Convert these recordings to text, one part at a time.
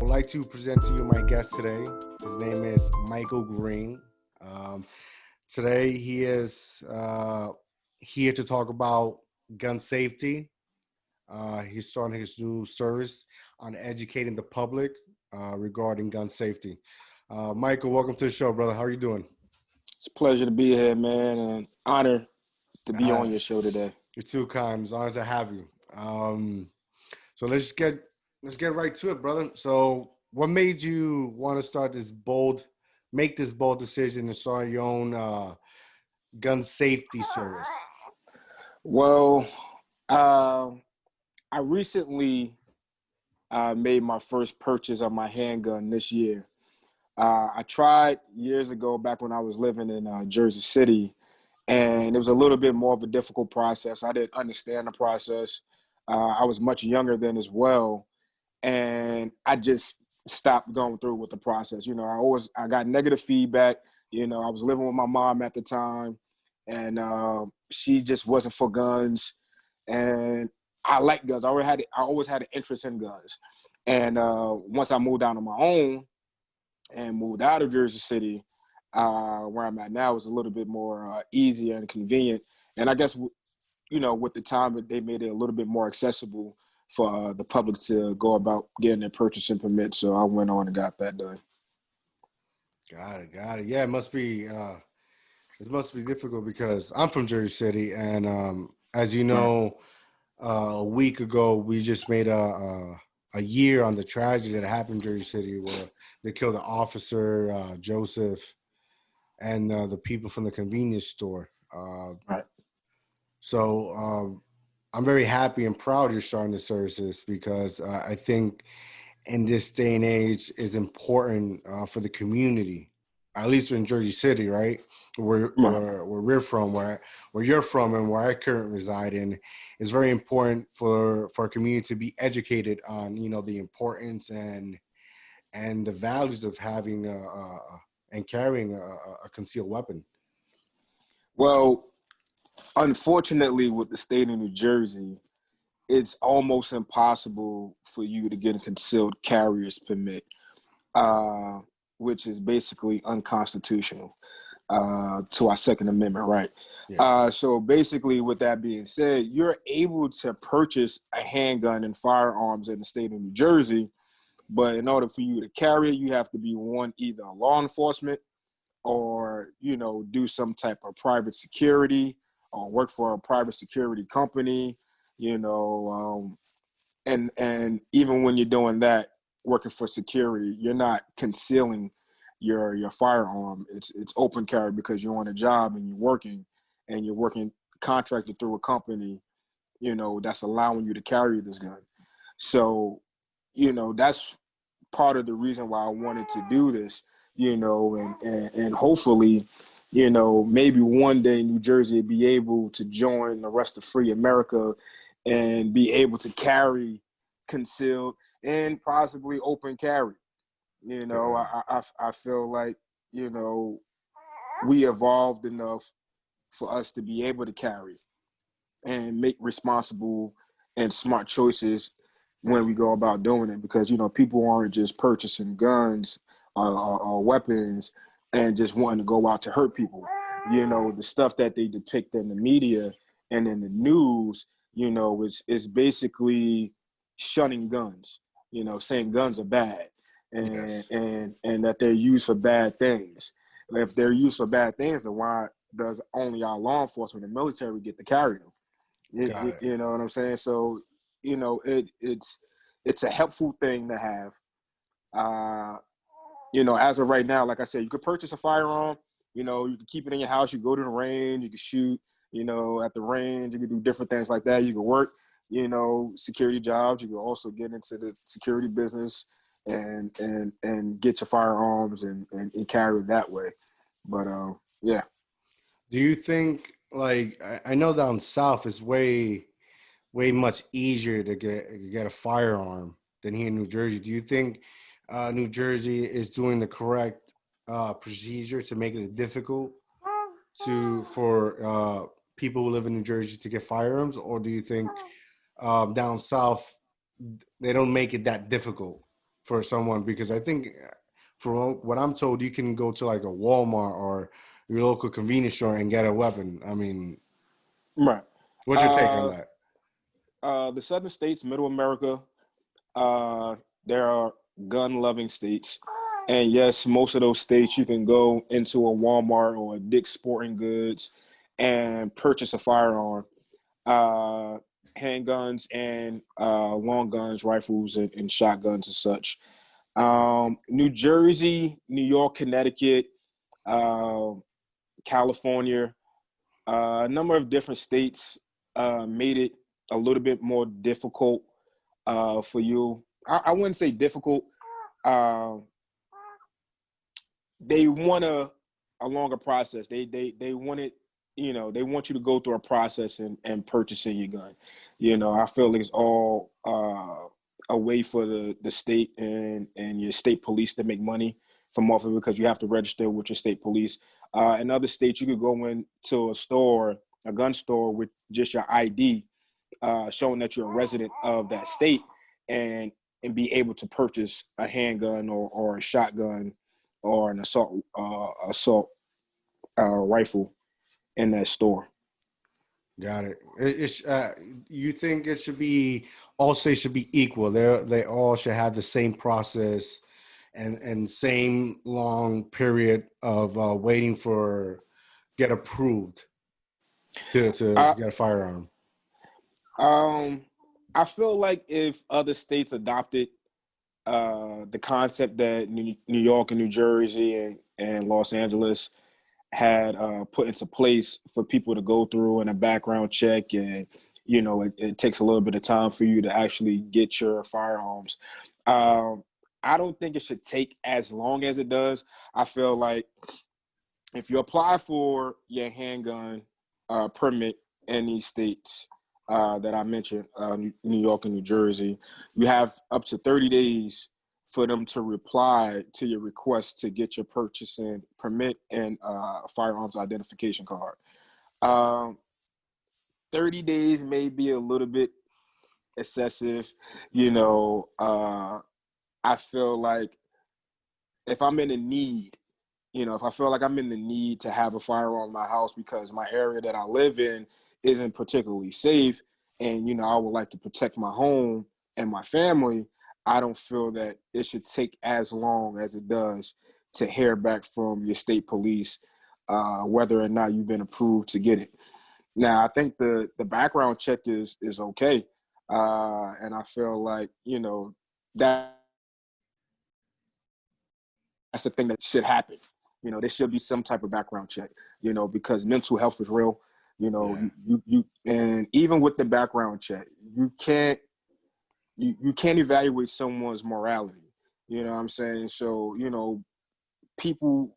would like to present to you my guest today. His name is Michael Green. Um, Today, he is here to talk about gun safety. He's starting his new service on educating the public regarding gun safety. Michael, welcome to the show, brother. How are you doing? It's a pleasure to be here, man, and an honor to be Uh, on your show today. you're too kind. It's an honor to have you. So let's get right to it, brother. So, what made you want to make this bold decision to start your own gun safety service? Well, uh, I recently made my first purchase of my handgun this year. I tried years ago, back when I was living in Jersey City, and it was a little bit more of a difficult process. I didn't understand the process. I was much younger then as well, and I just stopped going through with the process. I got negative feedback. I was living with my mom at the time, and she just wasn't for guns. And I like guns. I always had an interest in guns. And once I moved out on my own and moved out of Jersey City, where I'm at now is a little bit more easier and convenient. And I guess with the time, they made it a little bit more accessible for the public to go about getting their purchasing permit. So I went on and got that done. Got it. Yeah, it must be difficult because I'm from Jersey City, and as you Right. know, a week ago we just made a year on the tragedy that happened in Jersey City where they killed the officer Joseph and the people from the convenience store. Right. So I'm very happy and proud you're starting the services because I think in this day and age is important for the community, at least in Jersey City, right? Right. Where we're from, where you're from, and where I currently reside in, is very important for our community to be educated on the importance and the values of having and carrying a concealed weapon. Well, unfortunately, with the state of New Jersey, it's almost impossible for you to get a concealed carrier's permit, uh, which is basically unconstitutional to our Second Amendment, right? Yeah, So basically, with that being said, you're able to purchase a handgun and firearms in the state of New Jersey, but in order for you to carry it, you have to be either law enforcement or do some type of private security or work for a private security company, you know and even when you're doing that, working for security, you're not concealing your firearm. It's open carry because you're on a job and you're working contracted through a company, that's allowing you to carry this gun. So that's part of the reason why I wanted to do this, and hopefully, maybe one day New Jersey will be able to join the rest of free America and be able to carry concealed and possibly open carry. yeah, I feel like, you know, we evolved enough for us to be able to carry and make responsible and smart choices when we go about doing it, because people aren't just purchasing guns or weapons and just wanting to go out to hurt people. The stuff that they depict in the media and in the news, is basically shunning guns, saying guns are bad, yes, and that they're used for bad things. If they're used for bad things, then why does only our law enforcement and military get to carry them? got it. You know what I'm saying? So, it's a helpful thing to have. Uh, as of right now, like I said, you could purchase a firearm. You can keep it in your house. You go to the range. You can shoot. At the range, you can do different things like that. You can work. Security jobs. You can also get into the security business and get your firearms and carry it that way. But yeah. Do you think like I know down south is way much easier to get a firearm than here in New Jersey? Do you think New Jersey is doing the correct procedure to make it difficult for people who live in New Jersey to get firearms, or do you think down south they don't make it that difficult for someone? Because I think, from what I'm told, you can go to like a Walmart or your local convenience store and get a weapon. I mean, Right. what's your take on Uh, that? the southern states, middle America, uh, there are gun-loving states, and yes, most of those states you can go into a Walmart or a Dick's Sporting Goods and purchase a firearm, uh, handguns and long guns, rifles, and shotguns and such. New Jersey, New York, Connecticut, uh, California, a number of different states made it a little bit more difficult for you. I wouldn't say difficult. Uh, they want a longer process. They want it, they want you to go through a process and purchasing your gun. I feel like it's all a way for the state and your state police to make money from off of it, because you have to register with your state police. In other states, you could go into a gun store with just your ID, showing that you're a resident of that state, and be able to purchase a handgun or a shotgun or an assault rifle in that store. Got it. You think it should be, all states should be equal? They all should have the same process and same long period of waiting for get approved to I get a firearm. um I feel like if other states adopted the concept that New York and New Jersey and Los Angeles had put into place for people to go through and a background check, and it takes a little bit of time for you to actually get your firearms. I don't think it should take as long as it does. I feel like if you apply for your handgun permit in these states that I mentioned, New York and New Jersey, you have up to 30 days for them to reply to your request to get your purchasing permit and firearms identification card. Um, 30 days may be a little bit excessive. I feel like if I'm in a need, if I feel like I'm in the need to have a firearm in my house because my area that I live in isn't particularly safe, and I would like to protect my home and my family, I don't feel that it should take as long as it does to hear back from your state police whether or not you've been approved to get it. Now, I think the background check is okay, and I feel like that that's the thing that should happen. There should be some type of background check, because mental health is real. Yeah, You and even with the background check, you can't evaluate someone's morality. You know what I'm saying? So, people,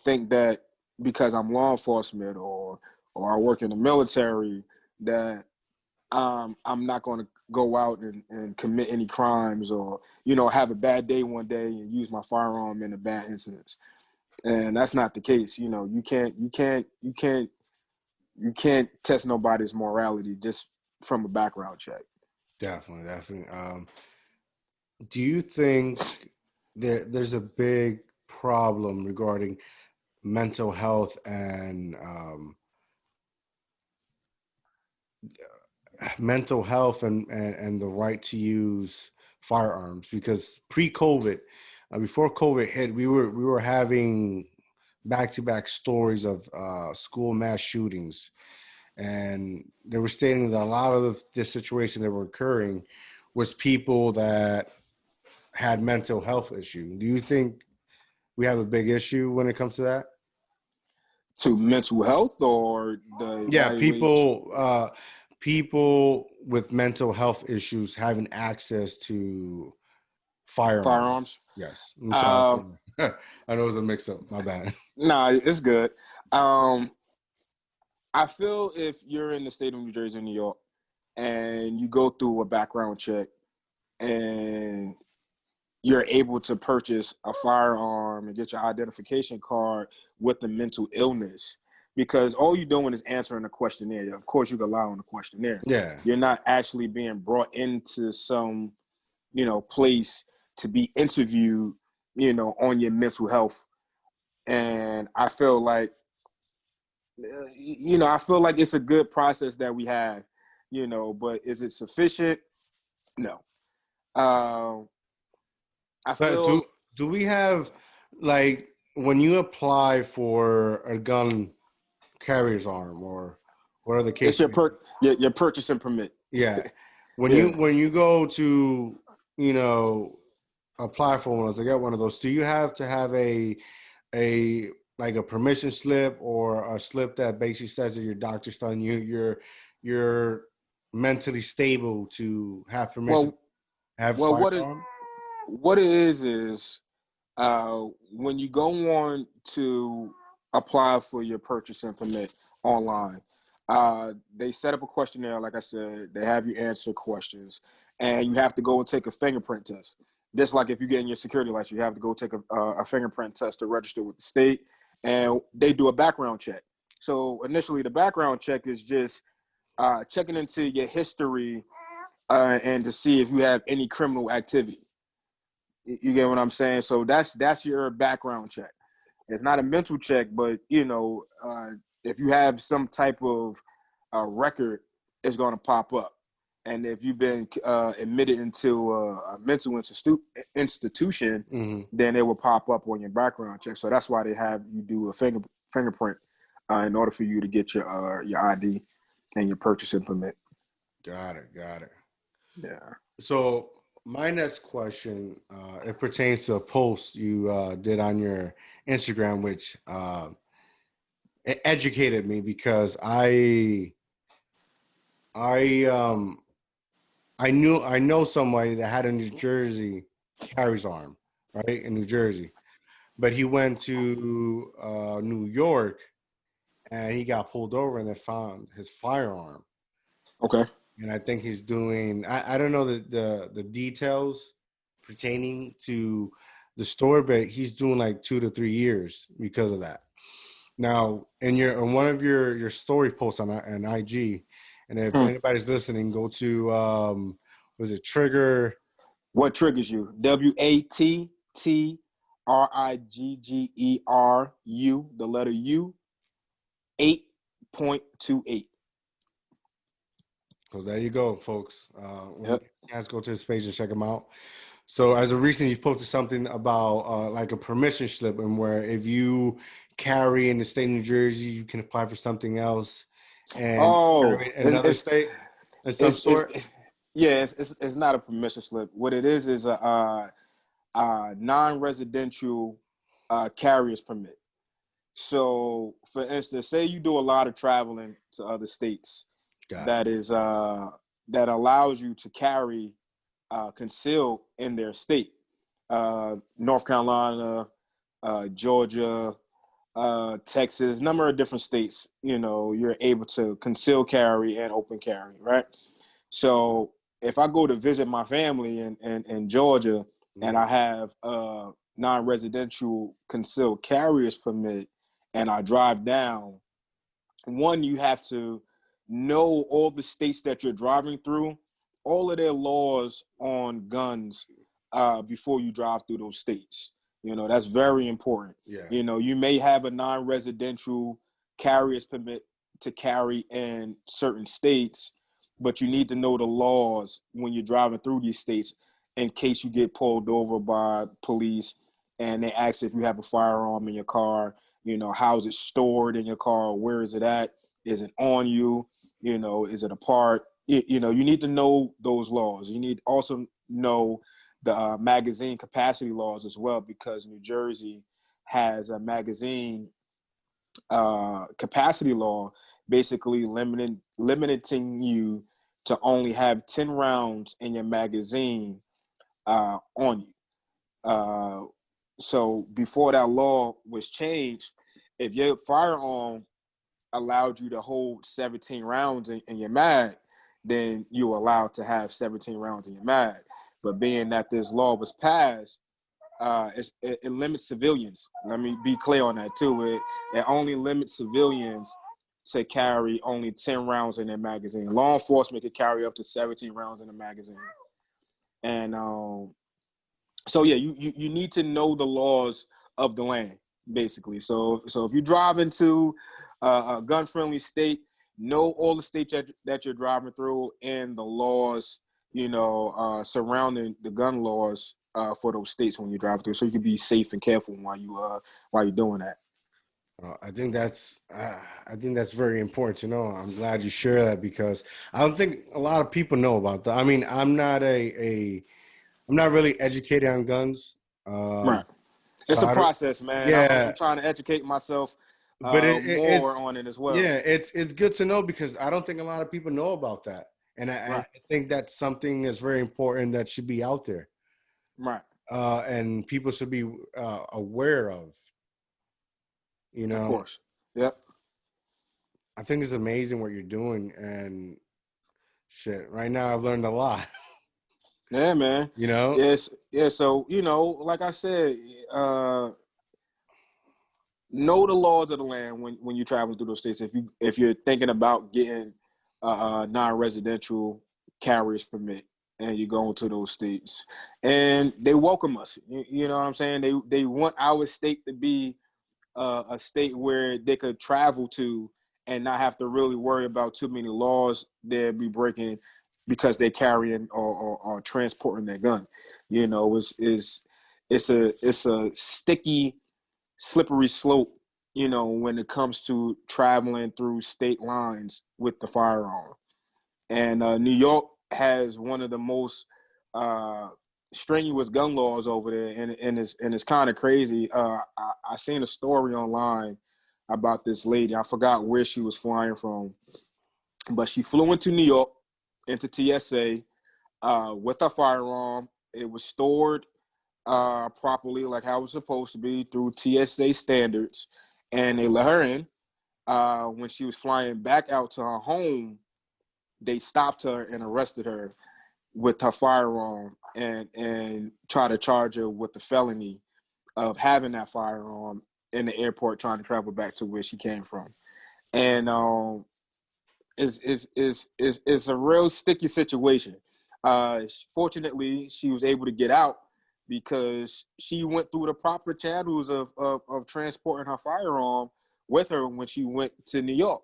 think that because I'm law enforcement or I work in the military, that I'm not going to go out and commit any crimes, or have a bad day one day and use my firearm in a bad incident. And that's not the case. You can't test nobody's morality just from a background check. definitely. Do you think there's a big problem regarding mental health and and the right to use firearms? Because pre-COVID, before COVID hit, we were having back-to-back stories of school mass shootings, and they were stating that a lot of the situation that were occurring was people that had mental health issues. Do you think we have a big issue when it comes to that? To mental health or the Yeah, evaluation people with mental health issues having access to firearms. firearms. Yes, I'm sorry Uh, for I know it was a mix up. My bad. nah, it's good. Um, I feel if you're in the state of New Jersey or New York and you go through a background check and you're able to purchase a firearm and get your identification card with the mental illness, because all you're doing is answering a questionnaire. Of course, you can lie on the questionnaire. Yeah, You're not actually being brought into some place to be interviewed, on your mental health. And I feel like, I feel like it's a good process that we have, but is it sufficient? No. I But feel do we have, like, when you apply for a gun carrier's arm or whatever the it's case may be? your purchasing permit. Yeah. Yeah. When you go to, you know, apply for one of those, to get one of those, do you have to have a like a permission slip or a slip that basically says that your doctor's telling you you're mentally stable to have permission Well, to have well, firearm? what it is when you go on to apply for your purchasing permit online, they set up a questionnaire. Like I said, they have you answer questions, and you have to go and take a fingerprint test. Just like if you get in your security license, you have to go take a fingerprint test to register with the state, and they do a background check. So initially, the background check is just checking into your history and to see if you have any criminal activity. You get what I'm saying? So that's your background check. It's not a mental check, but if you have some type of record, it's going to pop up. And if you've been admitted into a mental institution, Mm-hmm. then it will pop up on your background check. So that's why they have you do a fingerprint in order for you to get your ID and your purchasing permit. Got it. Got it. Yeah. So my next question, it pertains to a post you did on your Instagram, which it educated me because I I know somebody that had a New Jersey carries arm, right, in New Jersey, but he went to New York and he got pulled over and they found his firearm. Okay. And I think he's doing, I don't know the details pertaining to the story, but he's doing like 2 to 3 years because of that. Now, in one of your story posts on IG, and if Hmm. anybody's listening, go to was it Trigger? What triggers you? WATTRIGGERU, the letter U, 8.28. So there you go, folks. When you Yep. get a chance, go to his page and check him out. So as of recent, you posted something about like a permission slip, and where if you carry in the state of New Jersey, you can apply for something else, and Oh, carry in another state of some it's sort. yeah, it's not a permission slip. What it is a non-residential carrier's permit. So, for instance, say you do a lot of traveling to other states, Got it. that is that allows you to carry concealed in their state. North Carolina, Georgia, Texas, number of different states. You're able to conceal carry and open carry, right? So if I go to visit my family in Georgia and Mhm. I have a non-residential concealed carriers permit and I drive down, one, you have to know all the states that you're driving through, all of their laws on guns before you drive through those states. That's very important. Yeah. You may have a non-residential carrier's permit to carry in certain states, but you need to know the laws when you're driving through these states in case you get pulled over by police and they ask if you have a firearm in your car. How is it stored in your car? Where is it at? Is it on you? Is it a part? You need to know those laws. You need also know the magazine capacity laws as well, because New Jersey has a magazine capacity law, basically limiting you to only have 10 rounds in your magazine on you. So before that law was changed, if your firearm allowed you to hold 17 rounds in your mag, then you were allowed to have 17 rounds in your mag. But being that this law was passed, it limits civilians. Let me be clear on that too. It only limits civilians to carry only 10 rounds in their magazine. Law enforcement could carry up to 17 rounds in a magazine. And so yeah, you need to know the laws of the land, basically. So if you drive into a gun friendly state, know all the states that you're driving through and the laws, surrounding the gun laws for those states when you drive through, so you can be safe and careful while you're doing that. I think that's very important to know. I'm glad you share that because I don't think a lot of people know about that. I mean, I'm not really educated on guns. Right. So It's a I don't, process, man. I'm yeah, trying to educate myself but more it's, on it as yeah, well. it's good to know because I don't think a lot of people know about that. And I Right. think that's something that's very important that should be out there. Right. And people should be aware of, you Of know. course. Yep. I think it's amazing what you're doing and shit. Right now I've learned a lot, Yeah, man. you know? Yes. Yeah. So like I said, uh, know the laws of the land when you travel through those states. If you're thinking about getting non-residential carriers permit and you're going to those states, and they welcome us. You know what I'm saying? They want our state to be a state where they could travel to and not have to really worry about too many laws they'll be breaking because they're carrying or transporting their gun. It's a sticky, slippery slope, when it comes to traveling through state lines with the firearm. And New York has one of the most uh, strenuous gun laws over there, and it's kind of crazy. I seen a story online about this lady. I forgot where she was flying from, but she flew into New York, into TSA, with her firearm. It was stored properly, like how it was supposed to be through TSA standards, and they let her in. When she was flying back out to her home, they stopped her and arrested her with her firearm and try to charge her with the felony of having that firearm in the airport trying to travel back to where she came from. And is a real sticky situation. Fortunately, she was able to get out because she went through the proper channels of transporting her firearm with her when she went to New York.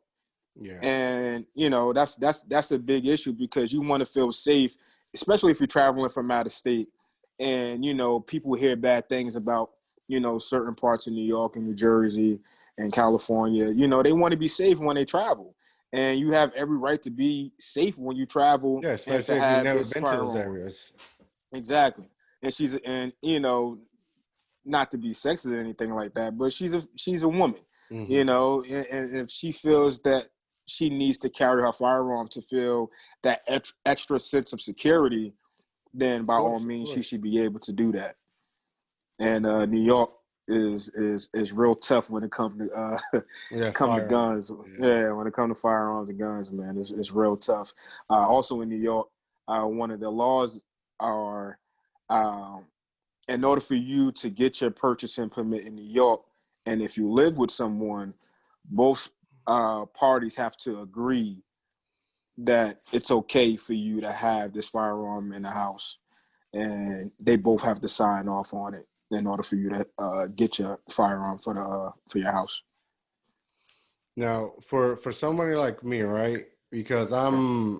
Yeah. And that's a big issue because you want to feel safe, especially if you're traveling from out of state. And people hear bad things about certain parts of New York and New Jersey and California. They want to be safe when they travel, and you have every right to be safe when you travel Yeah, and to especially if you've have never this been to those firearm. areas. Exactly. And not to be sexist or anything like that, but she's a woman, Hmm. and if she feels that she needs to carry her firearm to feel that extra sense of security, then by all Of means she course. should be able to do that. And New York is real tough when it comes to Yeah, come to firearm. guns. Yeah. Yeah, when it comes to firearms and guns, man, it's real tough. Also in New York, one of the laws are um, in order for you to get your purchasing permit in New York, and if you live with someone, both parties have to agree that it's okay for you to have this firearm in the house, and they both have to sign off on it in order for you to get your firearm for your house. Now, for somebody like me, right? Because Yeah.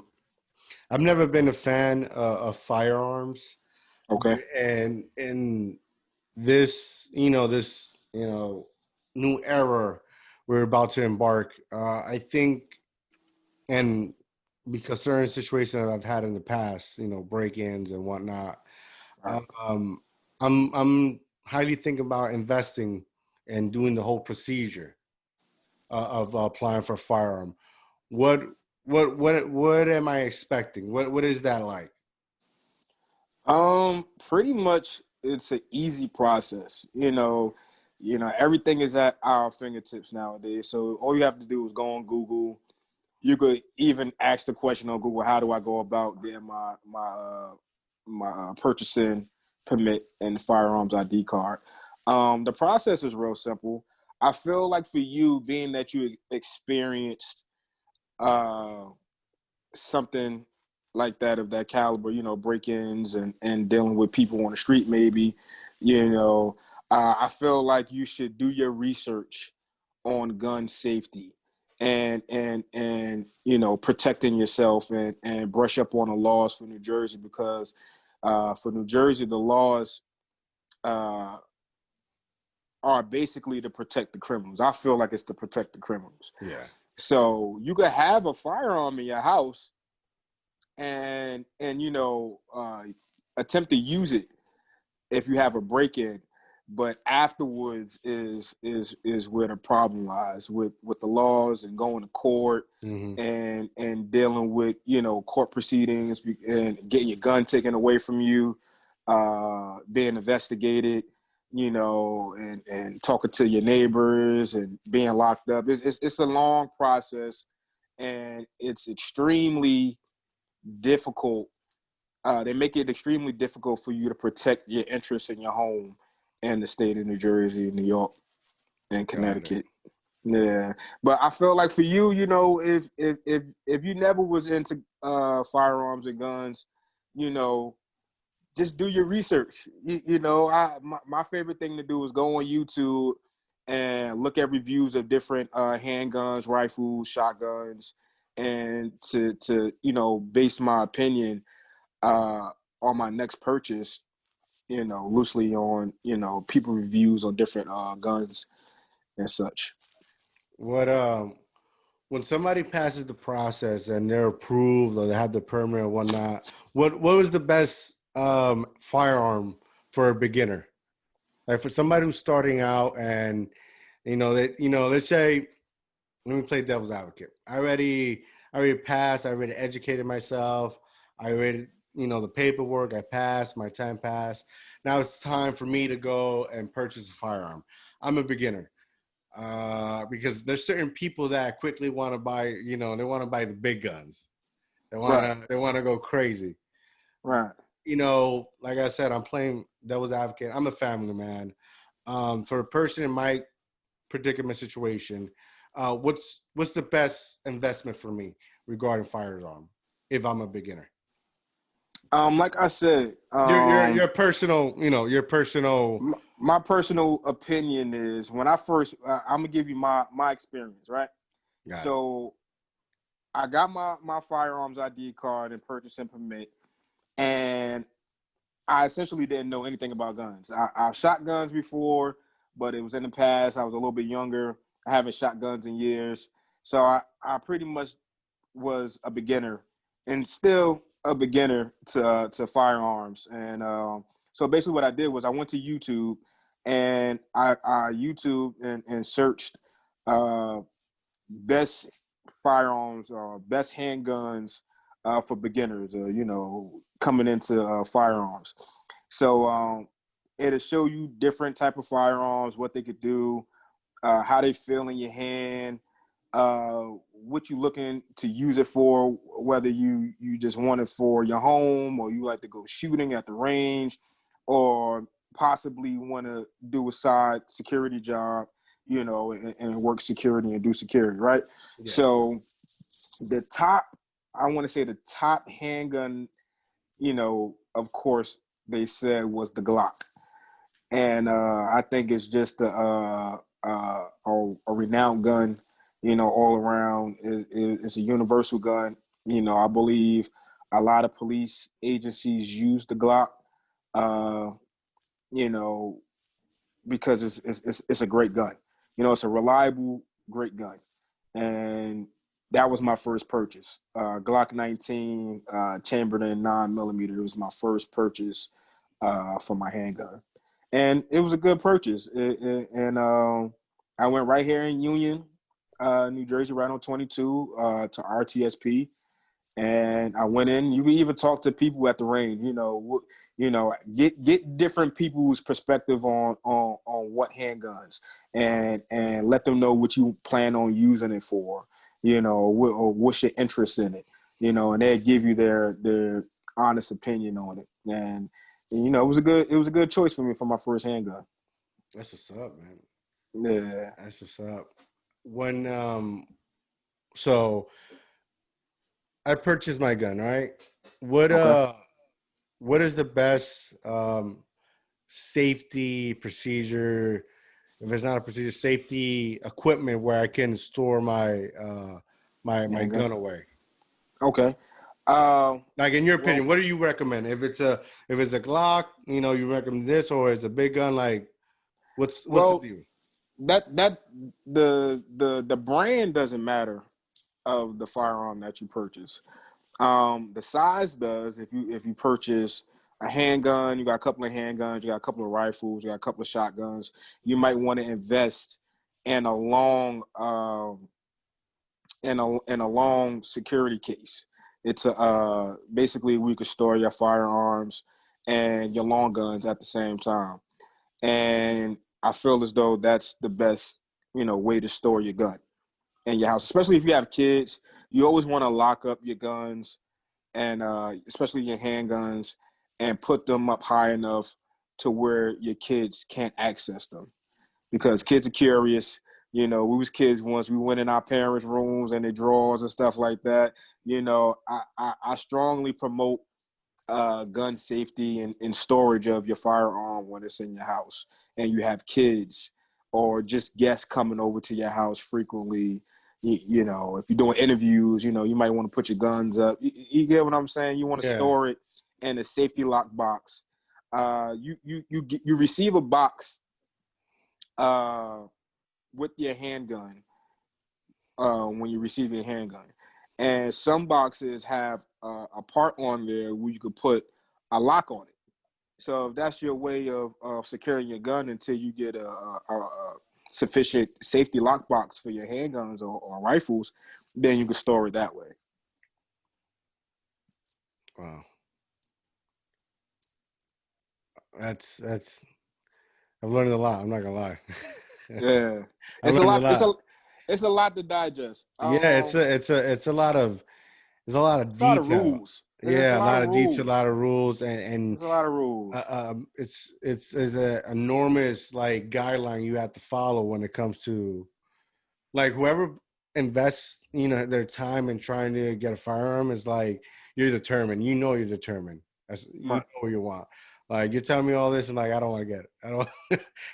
I've never been a fan of firearms, but Okay. and in this, new era we're about to embark, I think, and because certain situations that I've had in the past, break-ins and whatnot, All right. um, I'm highly thinking about investing and doing the whole procedure of applying for a firearm. What what am I expecting? What is that like? Pretty much it's an easy process. Everything is at our fingertips nowadays. So all you have to do is go on Google. You could even ask the question on Google, how do I go about getting my purchasing permit and firearms ID card? The process is real simple. I feel like for you, being that you experienced uh, something like that of that caliber, break-ins and dealing with people on the street, maybe, you know, I feel like you should do your research on gun safety and protecting yourself and brush up on the laws for New Jersey, because for New Jersey, the laws uh, are basically to protect the criminals. I feel like it's to protect the criminals. Yeah. So you could have a firearm in your house and attempt to use it if you have a break-in, but afterwards is where the problem lies with the laws and going to court Mm-hmm. and dealing with court proceedings and getting your gun taken away from you, being investigated, and talking to your neighbors and being locked up. It's a long process, and it's extremely difficult. They make it extremely difficult for you to protect your interests in your home in the state of New Jersey, New York, and Got it. Connecticut. Yeah, but I feel like for you, if you never was into firearms and guns, you know, just do your research. My favorite thing to do is go on YouTube and look at reviews of different handguns, rifles, shotguns, and to base my opinion on my next purchase, loosely on people reviews on different guns and such. What when somebody passes the process and they're approved or they have the permit or whatnot, what was the best firearm for a beginner? Like for somebody who's starting out and let's say, let me play devil's advocate. I already passed, I already educated myself, I already the paperwork, I passed, my time passed. Now it's time for me to go and purchase a firearm. I'm a beginner. Because there's certain people that quickly want to buy, they want to buy the big guns. They want Right, to they want to go crazy. right. Like I said, I'm playing devil's advocate. I'm a family man. For a person in my predicament situation, what's the best investment for me regarding firearm if I'm a beginner? Like I said, Your personal, your personal. my personal opinion is when I first, I'm gonna give you my experience, right? Got it. So I got my firearms ID card and purchasing permit, and I essentially didn't know anything about guns. I've shot guns before, but it was in the past. I was a little bit younger. I haven't shot guns in years, so I pretty much was a beginner and still a beginner to firearms. And so basically, what I did was I went to YouTube and I YouTube and searched uh, best firearms or best handguns for beginners. Coming into firearms. So it'll show you different type of firearms, what they could do, how they feel in your hand, what you looking to use it for, whether you just want it for your home or you like to go shooting at the range, or possibly want to do a side security job, and work security and do security, right? Yeah. So the top, I want to say the top handgun, of course, they said was the Glock, and I think it's just a renowned gun, all around. It's a universal gun. I believe a lot of police agencies use the Glock, uh, you know, because it's a great gun. It's a reliable, great gun, and that was my first purchase. Glock 19, chambered in 9mm. It was my first purchase for my handgun, and it was a good purchase. And I went right here in Union, New Jersey, right on 22 to RTSP, and I went in. You can even talk to people at the range. Get different people's perspective on what handguns, and let them know what you plan on using it for. Or what's your interest in it. And they give you their honest opinion on it. And it was a good choice for me for my first handgun. That's what's up, man. Yeah. That's what's up. When so I purchased my gun, right? what Okay. uh what is the best safety procedure, if it's not a procedure, safety equipment where I can store my Handgun. gun away? Okay. Uh, Like in your well, opinion, what do you recommend? If it's a Glock, you recommend this, or it's a big gun, like what's the well, deal? that the brand doesn't matter of the firearm that you purchase. The size does. If you purchase a handgun, you got a couple of handguns, you got a couple of rifles, you got a couple of shotguns. You might want to invest in a long in a long security case. It's a basically where you can store your firearms and your long guns at the same time. And I feel as though that's the best way to store your gun in your house, especially if you have kids. You always want to lock up your guns and especially your handguns, and put them up high enough to where your kids can't access them, because kids are curious. We was kids once. We went in our parents' rooms and their drawers and stuff like that. I strongly promote gun safety and storage of your firearm when it's in your house and you have kids or just guests coming over to your house frequently. If you're doing interviews, you might want to put your guns up. You get what I'm saying? You want to Yeah, store it in a safety lock box. You receive a box uh, with your handgun when you receive your handgun. And some boxes have a part on there where you could put a lock on it. So if that's your way of securing your gun until you get a sufficient safety lockbox for your handguns or rifles, then you can store it that way. wow, that's I've learned a lot. I'm not gonna lie. Yeah, I it's a learned a lot. lot. It's a lot to digest. Yeah, it's a lot of there's a lot of It's a lot of detail. rules. It's a Yeah, a lot lot of of detail, a rules. lot of rules, and It's a lot of rules. it's a enormous like guideline you have to follow when it comes to like whoever invests their time in trying to get a firearm is like you're determined. You're determined. You Right. know what you want. Like you're telling me all this and like I don't want to get it. I don't.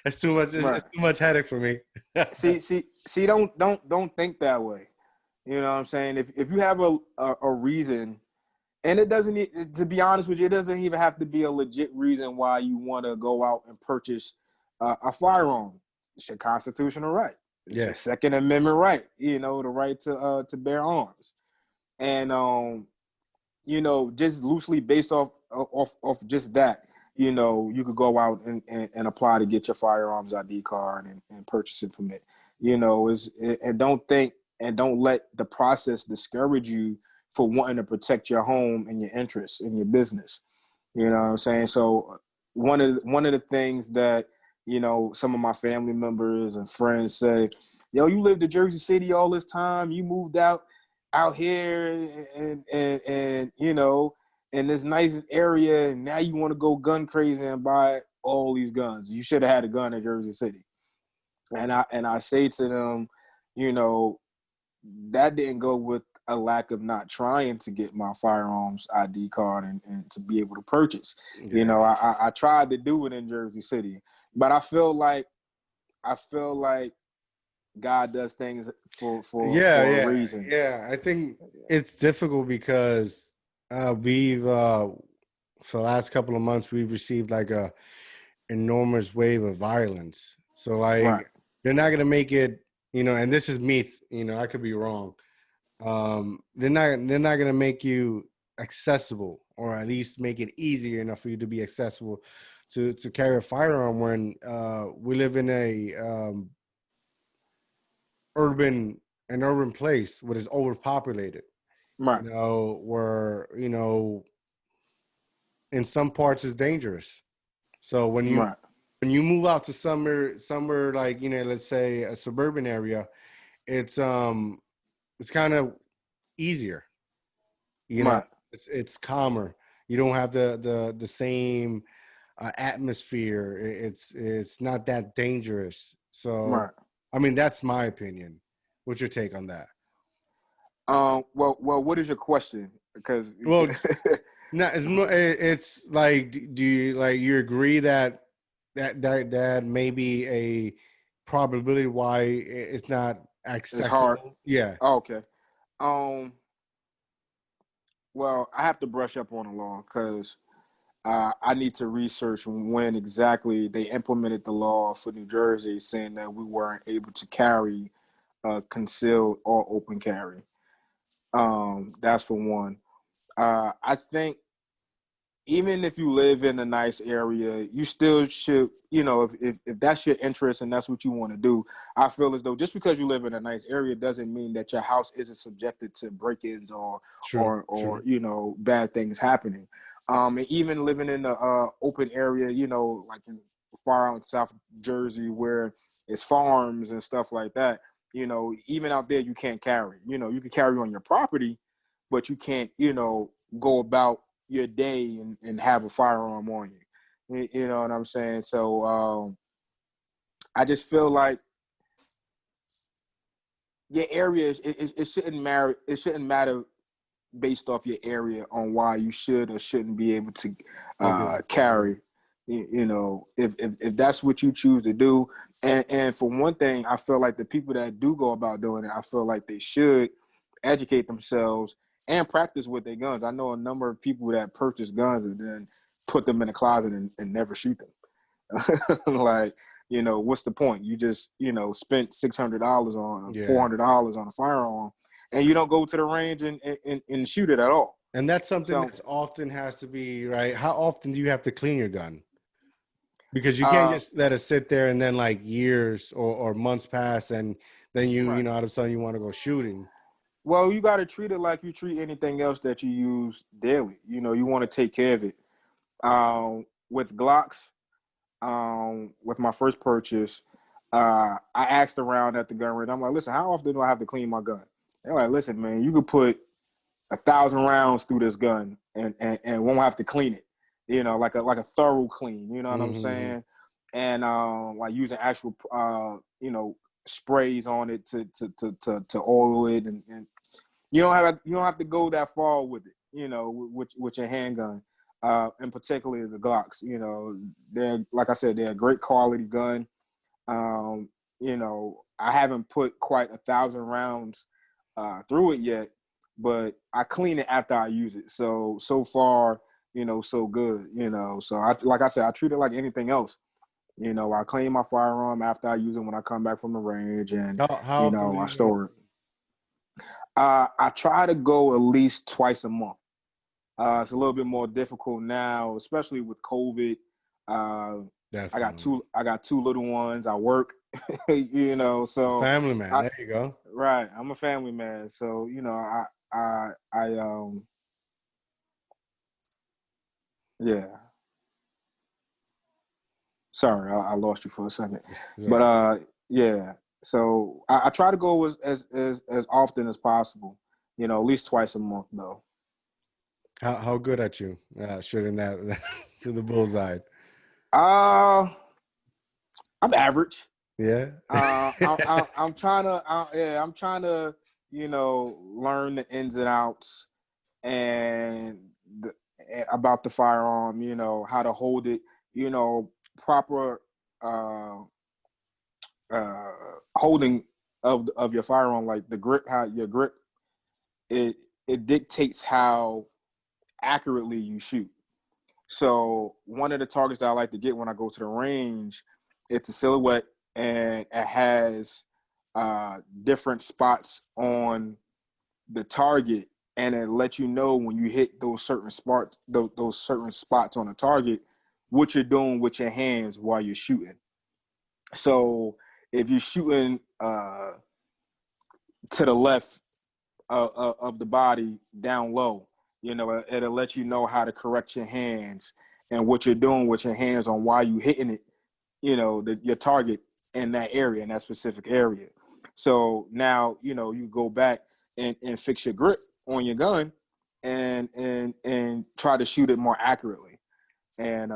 It's too much. It's Right. too much headache for me. See. Don't think that way. You know what I'm saying? If you have a reason, and it doesn't, to be honest with you, it doesn't even have to be a legit reason why you want to go out and purchase a firearm. It's your constitutional right. It's your Yeah, Second Amendment right. The right to bear arms. And just loosely based off just that, you could go out and apply to get your firearms ID card and purchasing permit. And don't let the process discourage you for wanting to protect your home and your interests and your business. You know what I'm saying? So one of the things that some of my family members and friends say, yo, you lived in Jersey City all this time, you moved out here and in this nice area, and now you want to go gun crazy and buy all these guns. You should have had a gun in Jersey City. And I say to them, you know, that didn't go with a lack of not trying to get my firearms ID card and to be able to purchase. yeah, I tried to do it in Jersey City, but I feel like God does things for a yeah, reason. yeah. I think it's difficult because we've for the last couple of months we've received like a enormous wave of violence. So Right, like they're not gonna make it, and this is me, I could be wrong. They're not gonna make you accessible or at least make it easier enough for you to be accessible to carry a firearm when we live in a urban an urban place what is overpopulated, right, where in some parts is dangerous. So right, when you move out to somewhere like let's say a suburban area, it's kind of easier. you know right, it's calmer. You don't have the same atmosphere. It's not that dangerous. So right. I mean that's my opinion. What's your take on that? What is your question? Because Well, no, it's more. It's like, do you like you agree that that may be a probability why it's not it's hard. accessible? Yeah. Oh, okay. Um, well, I have to brush up on the law because I need to research when exactly they implemented the law for New Jersey, saying that we weren't able to carry concealed or open carry. That's for one. I think even if you live in a nice area, you still should, if that's your interest and that's what you want to do, I feel as though just because you live in a nice area doesn't mean that your house isn't subjected to break-ins True. or True. bad things happening. And even living in the open area, like in far out South Jersey where it's farms and stuff like that, even out there you can't carry. You can carry on your property, but you can't, go about your day and have a firearm on you. You know what I'm saying? So I just feel like your area it shouldn't matter. It shouldn't matter based off your area on why you should or shouldn't be able to Okay. carry. If that's what you choose to do, and for one thing, I feel like the people that do go about doing it, I feel like they should educate themselves and practice with their guns. I know a number of people that purchase guns and then put them in a closet and never shoot them. Like, what's the point? You just, spent $600 on Yeah. $400 on a firearm, and you don't go to the range and shoot it at all. And that's something So, that's often has to be right. How often do you have to clean your gun? Because you can't uh, just let it sit there and then like years or months pass and then you right. know all of a sudden you want to go shooting. Well, you got to treat it like you treat anything else that you use daily. You want to take care of it. With Glocks, with my first purchase, I asked around at the gun range. I'm like, listen, how often do I have to clean my gun? They're like, listen, man, you could put 1,000 rounds through this gun and won't have to clean it. Like a thorough clean. You know what I'm Mm-hmm. saying? And like using actual sprays on it to oil it, and you don't have to go that far with it. With your handgun. And particularly the Glocks. They're, like I said, they're a great quality gun. I haven't put quite 1,000 rounds through it yet, but I clean it after I use it. So far, so good. So like I said, I treat it like anything else. I clean my firearm after I use it when I come back from the range, and How often do I you go? store it. I try to go at least twice a month. It's a little bit more difficult now, especially with COVID. Uh, Definitely. I got two little ones. I work, so Family man. I There you go. right. I'm a family man, so I yeah. Sorry, I lost you for a second, It's all but right. yeah. So I try to go as often as possible. At least twice a month though. How good at you shooting that to the bullseye? Uh I'm average. Yeah. I'm trying to, yeah, I'm trying to, learn the ins and outs and about the firearm, how to hold it, proper uh, uh, holding of your firearm, like the grip, how your grip, it it dictates how accurately you shoot. So one of the targets that I like to get when I go to the range, it's a silhouette and it has different spots on the target, and it lets you know when you hit those certain spots, those certain spots on the target, what you're doing with your hands while you're shooting. So if you're shooting to the left of the body down low, it'll let you know how to correct your hands and what you're doing with your hands on why you hitting it, your target in that area, in that specific area. So now, you go back and fix your grip on your gun and try to shoot it more accurately. And,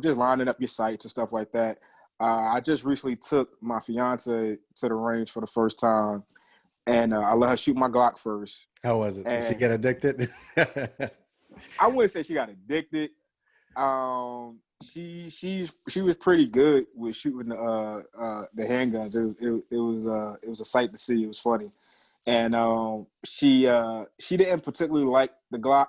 just lining up your sights and stuff like that. I just recently took my fiance to the range for the first time, and I let her shoot my Glock first. How was it? Did she And get addicted? I wouldn't say she got addicted. She was pretty good with shooting the handguns. It was a sight to see. It was funny, and she didn't particularly like the Glock.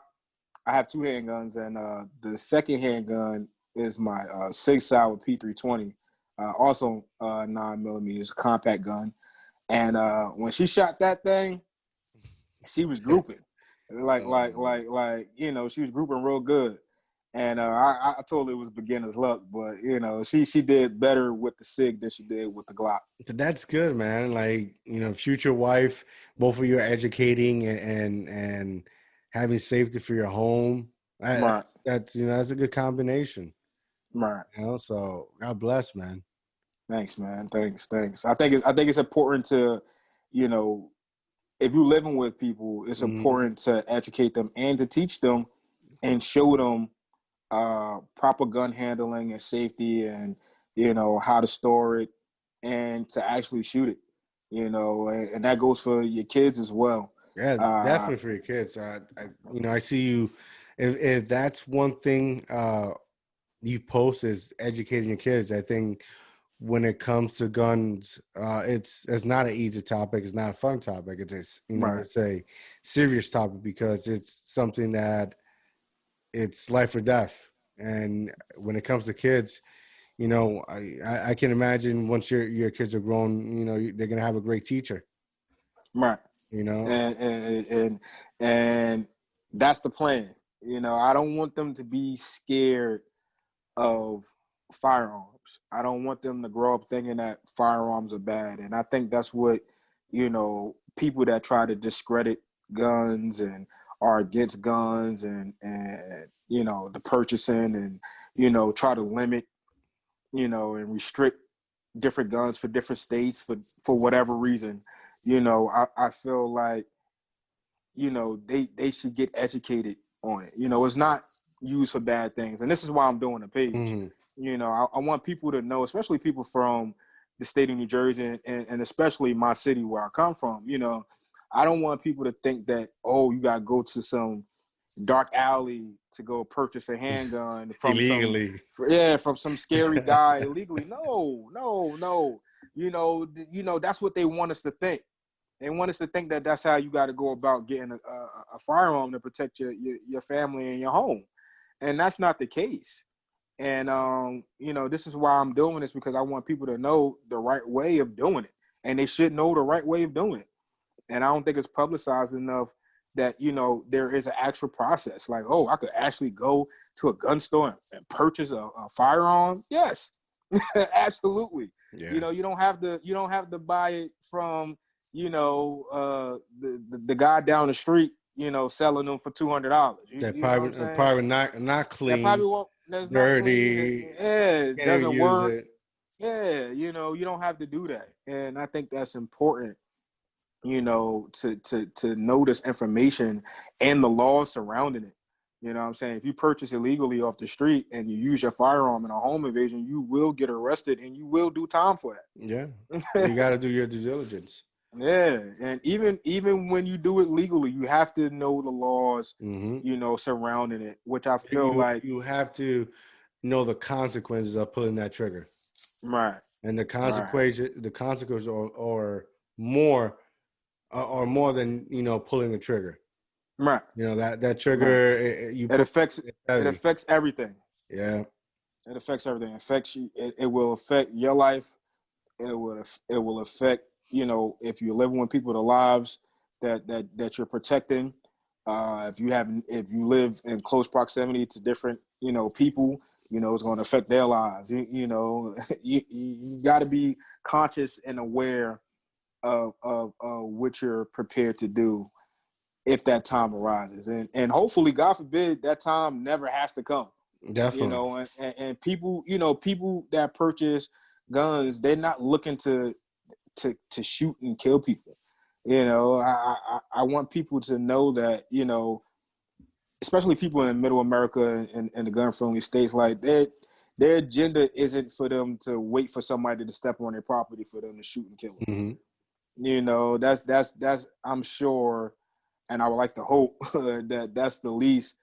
I have two handguns, and the second handgun is my Sig Sauer P320, also 9mm compact gun. And when she shot that thing, she was grouping, she was grouping real good. And I told her it was beginner's luck, but she did better with the Sig than she did with the Glock. That's good, man. Like, future wife, both of you are educating and having safety for your home. Right, That's a good combination. right. So God bless, man. Thanks, man. Thanks. I think it's important to, if you're living with people, it's important to educate them and to teach them and show them proper gun handling and safety, and how to store it and to actually shoot it. And that goes for your kids as well. Yeah, definitely for your kids. I see you. If that's one thing you post is educating your kids, I think when it comes to guns, it's not an easy topic. It's not a fun topic. Right. It's a serious topic because it's something that it's life or death. And when it comes to kids, I can imagine once your kids are grown, they're gonna have a great teacher. Right. You know, And that's the plan. I don't want them to be scared of firearms. I don't want them to grow up thinking that firearms are bad. And I think that's what, people that try to discredit guns and are against guns and the purchasing and, try to limit, and restrict different guns for different states for whatever reason. I feel like, they should get educated on it. It's not used for bad things. And this is why I'm doing the page. mm-hmm. I want people to know, especially people from the state of New Jersey and especially my city where I come from. I don't want people to think that, oh, you got to go to some dark alley to go purchase a handgun from Illegally. from some scary guy illegally. No. That's what they want us to think. They want us to think that that's how you got to go about getting a firearm to protect your family and your home. And that's not the case. And, this is why I'm doing this, because I want people to know the right way of doing it. And they should know the right way of doing it. And I don't think it's publicized enough that, there is an actual process. Like, oh, I could actually go to a gun store and purchase a firearm. Yes, absolutely. Yeah. You don't have to buy it from, the guy down the street, selling them for $200. That You know what I'm saying? probably not clean. That probably won't. That's dirty. Not clean. Yeah, it doesn't work. It. Yeah, you don't have to do that, and I think that's important. To know this information and the laws surrounding it. You know what I'm saying? If you purchase illegally off the street and you use your firearm in a home invasion, you will get arrested and you will do time for that. Yeah. You got to do your due diligence. Yeah. And even when you do it legally, you have to know the laws, surrounding it, which I feel like you have to know the consequences of pulling that trigger. Right. And the consequences are more than, pulling the trigger. Right. That trigger, it affects everything. Yeah. It affects everything. It affects you. It will affect your life. It will affect, if you're living with people, the lives that you're protecting. If you live in close proximity to different, people, it's going to affect their lives. You got to be conscious and aware of what you're prepared to do if that time arises, and hopefully, God forbid, that time never has to come. Definitely. And people, people that purchase guns, they're not looking to shoot and kill people. I want people to know that, especially people in Middle America and the gun-friendly states, like their agenda isn't for them to wait for somebody to step on their property for them to shoot and kill them. Mm-hmm. That's I'm sure, and I would like to hope that that's the least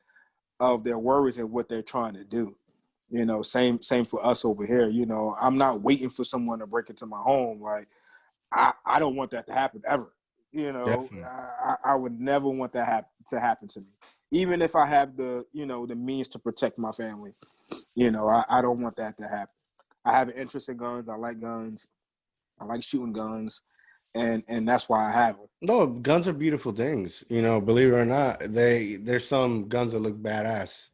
of their worries and what they're trying to do. Same for us over here. I'm not waiting for someone to break into my home. Like I don't want that to happen ever. Definitely. I would never want that to happen to me, even if I have the means to protect my family. I don't want that to happen. I have an interest in guns. I like guns. I like shooting guns, and that's why I have them. No, guns are beautiful things. Believe it or not, there's some guns that look badass.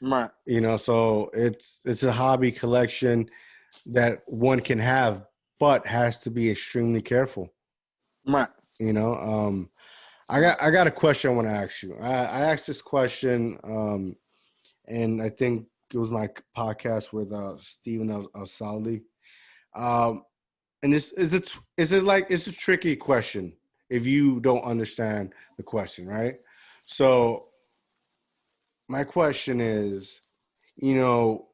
Right, So it's a hobby collection that one can have, but has to be extremely careful. right. You know, I got a question I want to ask you. I asked this question, and I think it was my podcast with Stephen Al-Sali. Um, and it's a tricky question if you don't understand the question, right? So my question is, you know,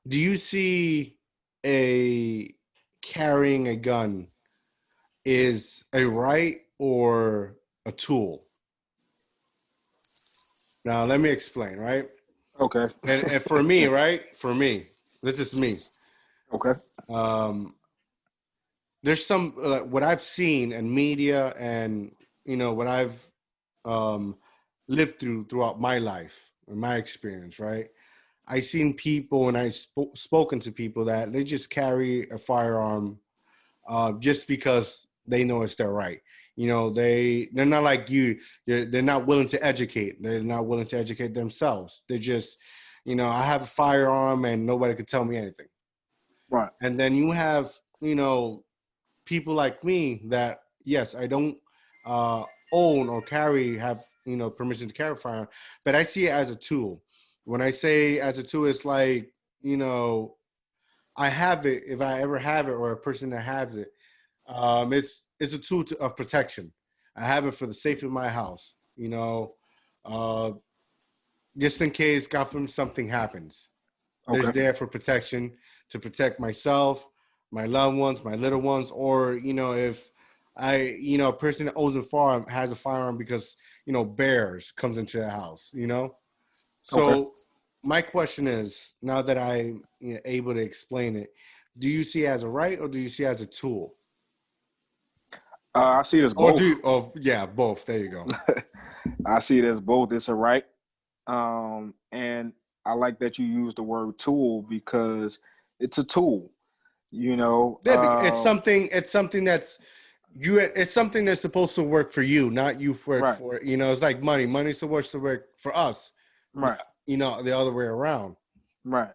do you see a carrying a gun is a right or a tool? Now let me explain, right? Okay. And for me, right? For me, this is me. Okay. Um, there's some what I've seen in media and what I've um, lived throughout my life and my experience, right? I seen people and spoken to people that they just carry a firearm just because they know it's their right. They're not like you. They're not willing to educate. They're not willing to educate themselves. They're just, I have a firearm and nobody could tell me anything. Right. And then you have, people like me that yes, I don't uh, own or have permission to carry a firearm, but I see it as a tool. When I say as a tool, it's like I have it if I ever have it, or a person that has it. It's a tool of protection. I have it for the safety of my house. Uh, just in case, God forbid, something happens. There's Okay. there for protection to protect myself, my loved ones, my little ones, or if a person that owns a farm has a firearm because bears comes into the house. Okay. So my question is, now that I'm able to explain it, do you see it as a right or do you see it as a tool? I see it as Or both. oh yeah, both. There you go. I see it as both. It's a right. And I like that you use the word tool because it's a tool. You know, Yeah, it's something. It's something that's you. It's something that's supposed to work for you, not you for it right, for. It's like money. Money's supposed to work for us. right, The other way around. right.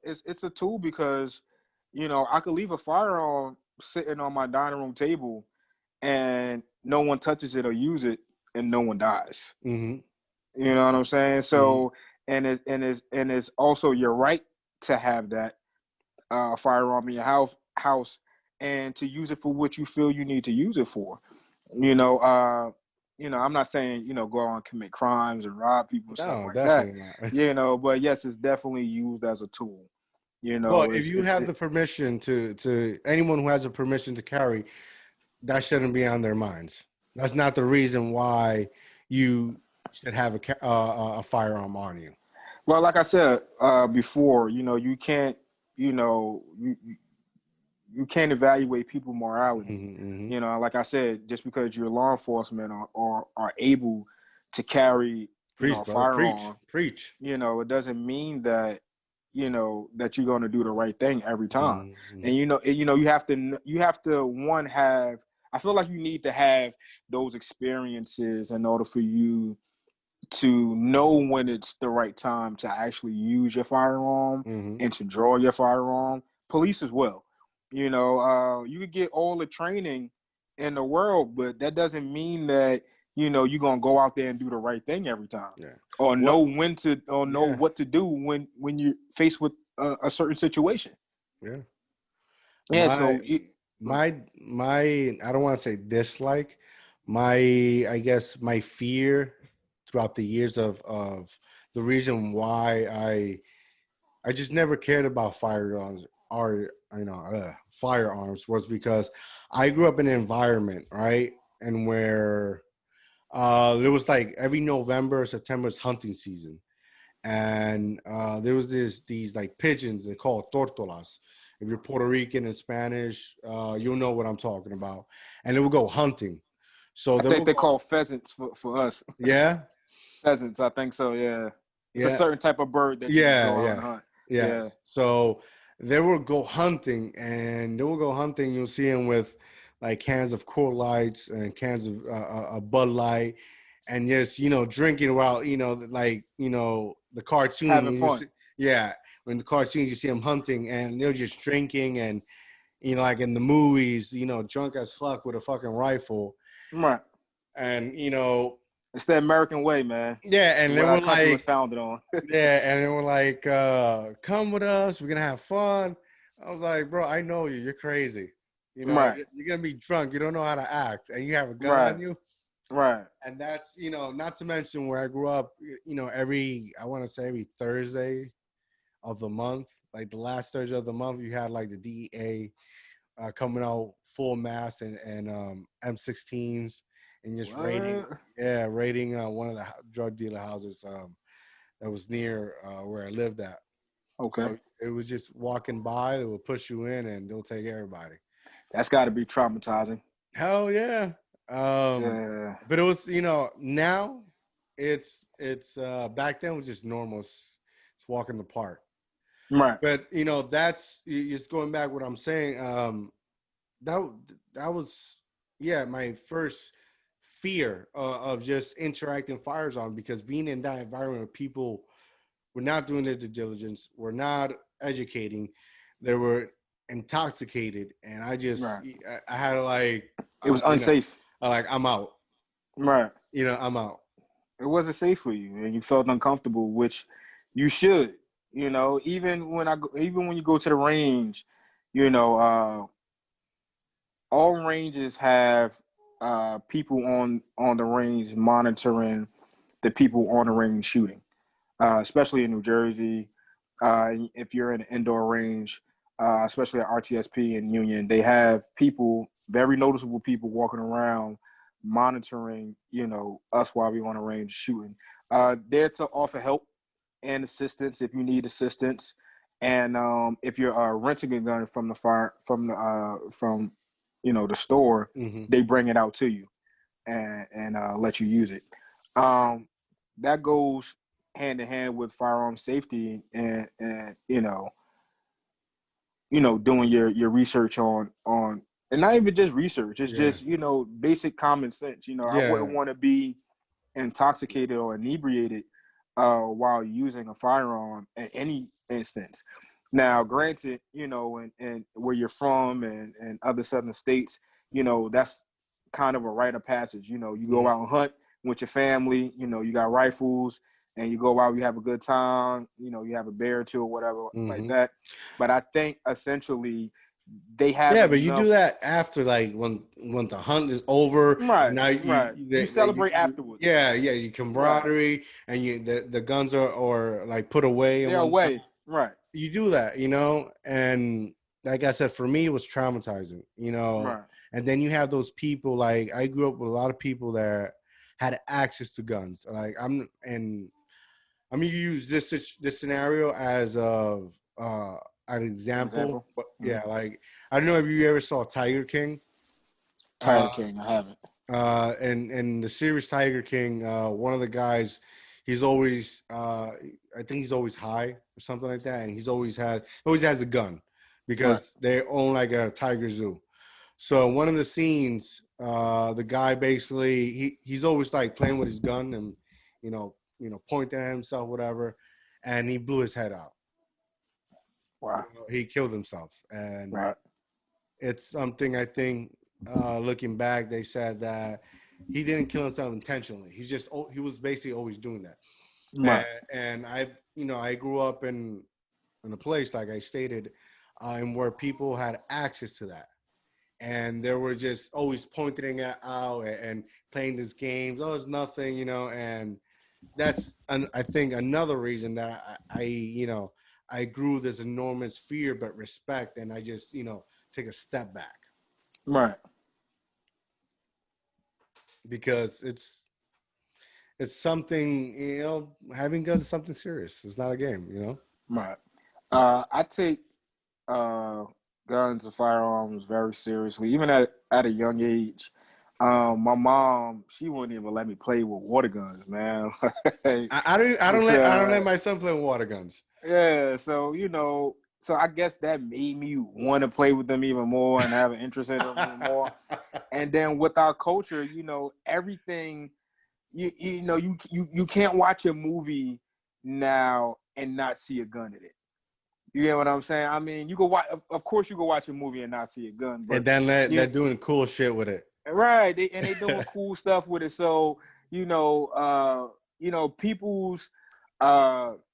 It's a tool because I could leave a firearm sitting on my dining room table and no one touches it or use it and no one dies. Mm-hmm. You know what I'm saying? Mm-hmm. So and it's also your right to have that firearm in your house and to use it for what you feel you need to use it for. You know, uh, I'm not saying go out and commit crimes and rob people and stuff No, like that. definitely not. But yes, it's definitely used as a tool. Well, if It's you have the permission to anyone who has a permission to carry, that shouldn't be on their minds. That's not the reason why you should have a firearm on you. well, like I said before, you can't, you know, you can't evaluate people morality. Mm-hmm, mm-hmm. Like I said, just because you're law enforcement or are able to carry, Preach, a brother. Preach. firearm, Preach. it doesn't mean that that you're going to do the right thing every time. Mm-hmm. And you have to one have. I feel like you need to have those experiences in order for you to know when it's the right time to actually use your firearm Mm-hmm. and to draw your firearm. Police as well. You could get all the training in the world, but that doesn't mean that you're gonna go out there and do the right thing every time, Yeah. or know What? when to, or know Yeah. what to do when you're faced with a certain situation. Yeah. Yeah. My So it, my I don't want to say dislike. My I guess my fear throughout the years of the reason why I just never cared about firearms our firearms was because I grew up in an environment, right, and where there was like every November, September is hunting season, and there was these like pigeons they call tortolas. If you're Puerto Rican and Spanish, you'll know what I'm talking about. And they would go hunting. So I they think would they go, call pheasants for us. yeah, Pheasants, I think so. Yeah, it's a yeah, certain type of bird that you can yeah, go out and yeah, hunt. Yeah, yes. So they will go hunting, and they will go hunting. You'll see them with like cans of Coors Lights and cans of Bud Light, and just drinking while like the cartoon having when you fun. see, yeah, when the cartoons you see them hunting and they're just drinking and like in the movies, drunk as fuck with a fucking rifle, Right. and It's the American way, man. yeah, It's and they what our were country was like. founded on. Yeah, and they were like, come with us, we're gonna have fun. I was like, bro, I know you, you're crazy. Right. You're gonna be drunk, you don't know how to act, and you have a gun Right. on you. Right. And that's, not to mention where I grew up, every, I want to say every Thursday of the month, like the last Thursday of the month, you had like the DEA coming out full mass and M16s and just raiding, What? yeah, raiding one of the drug dealer houses that was near where I lived at. Okay. So it was just walking by, they will push you in and they'll take everybody. That's got to be traumatizing. Hell yeah. Um, Yeah. but it was, now it's back then it was just normal. It's walk in the park. Right. But that's just going back what I'm saying. That that was yeah, my first fear of just interacting fires on because being in that environment with people were not doing their due diligence, were not educating, they were intoxicated, and Right. I had to like, It was unsafe. I'm out, Right. I'm out. It wasn't safe for you, and you felt uncomfortable, which you should. Even when you go to the range, you know, all ranges have people on the range monitoring the people on the range shooting, especially in New Jersey. If you're in an indoor range, especially at RTSP and Union, they have people, very noticeable people, walking around monitoring, us while we're on the range shooting. There to offer help and assistance if you need assistance. And if you're renting a gun from the the store, Mm-hmm. they bring it out to you and let you use it. Um, that goes hand in hand with firearm safety and doing your research on and not even just research. It's Yeah, just basic common sense. I yeah, wouldn't want to be intoxicated or inebriated while using a firearm at any instance. Now, granted, and where you're from and other southern states, that's kind of a rite of passage. You go mm-hmm. out and hunt with your family, you got rifles and you go out, you have a good time, you have a bear or two or whatever like Mm-hmm. that. But I think essentially they have Yeah, but you do enough. that after, like when the hunt is over, and Right, now right. You celebrate afterwards. yeah, yeah, you Right. camaraderie, and the guns are like put away and They're whatnot. away. Right. You do that, and like I said, for me, it was traumatizing, Right. and then you have those people, like I grew up with a lot of people that had access to guns. Like I'm gonna use this scenario as of an example, Example. but yeah, like I don't know if you ever saw Tiger King. Uh, Tiger King. I haven't. and the series Tiger King, one of the guys, he's always, I think he's always high or something like that, and always has a gun Right. because they own like a tiger zoo. So one of the scenes, the guy basically he's always like playing with his gun and pointing at himself, whatever, and he blew his head out. Wow. He killed himself, and Right. it's something I think looking back, they said that he didn't kill himself intentionally. He was basically always doing that. Right. And I grew up in a place like I stated, and where people had access to that, and they were just always pointing it out and playing these games. Oh, it's nothing, and that's I think another reason that I grew this enormous fear, but respect, and I just, take a step back Right. because it's something, having guns is something serious. It's not a game. Right. I take uh, guns and firearms very seriously, even at a young age. My mom, she wouldn't even let me play with water guns, man. I don't let my son play with water guns. Yeah, so so I guess that made me want to play with them even more and have an interest in them even more. And then with our culture, everything you can't watch a movie now and not see a gun in it. You get what I'm saying? I mean, you go watch. Of course, you go watch a movie and not see a gun, but And then they're you doing cool shit with it. right, they doing cool stuff with it. So people's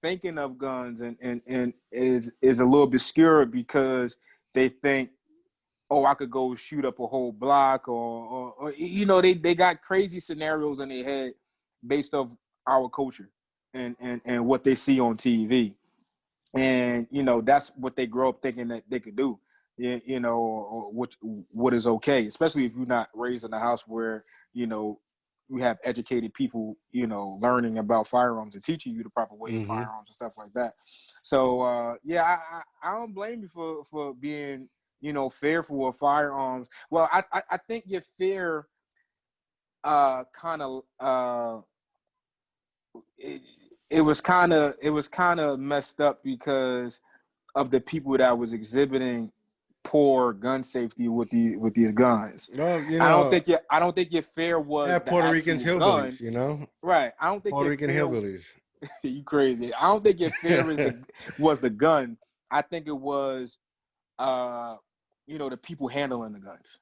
thinking of guns and is a little bit obscure because they think, oh, I could go shoot up a whole block, or they got crazy scenarios in their head based off our culture and what they see on TV. And that's what they grow up thinking that they could do, or what is okay, especially if you're not raised in a house where we have educated people learning about firearms and teaching you the proper way of Mm-hmm. firearms and stuff like that. So yeah, I don't blame you for being fearful of firearms. Well, I think your fear kind of it was kind of messed up because of the people that was exhibiting poor gun safety with these guns. Well, I don't think your fear was the Puerto Ricans actual gun. hillbillies. Right. I don't think Puerto your Rican fear hillbillies. you crazy. I don't think your fear was the gun. I think it was the people handling the guns.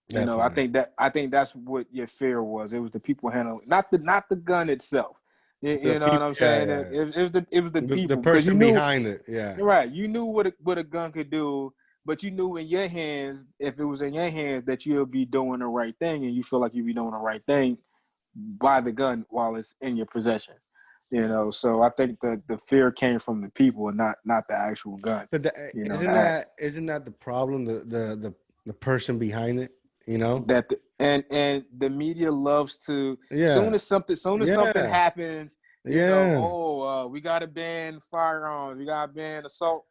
Definitely. I think that's what your fear was. It was the people handling, not the gun itself. The You know what people, I'm yeah, saying? yeah. It was the The people, because you person knew. behind it, yeah. Right. You knew what a gun could do, but you knew in your hands, if it was in your hands, that you'll be doing the right thing, and you feel like you'll be doing the right thing by the gun while it's in your possession. So I think the fear came from the people and not the actual gun. But The act. isn't that the problem? The person behind it, And the media loves to, Yeah, soon as something yeah, happens, yeah, we gotta ban firearms, we gotta ban assault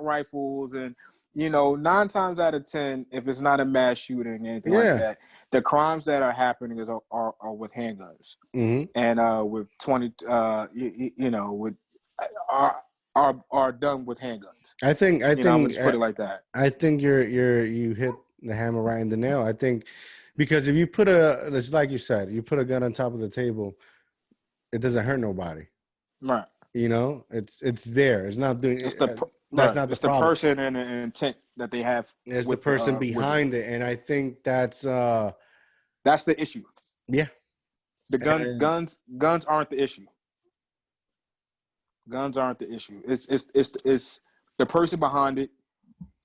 rifles, and 9 times out of 10, if it's not a mass shooting, anything like yeah. that, the crimes that are happening are with handguns, Hmm. and with 20 with are done with handguns. I I'm gonna think just put it like that. I think you hit the hammer right in the nail. I think because if you it's like you said, you put a gun on top of the table, it doesn't hurt nobody. Right. It's there. It's not doing. It's the That's right. not the It's the problem. person and the intent that they have It's the person with it. behind it, and I think that's That's the issue. yeah. The And guns aren't the issue. Guns aren't the issue. It's the person behind it,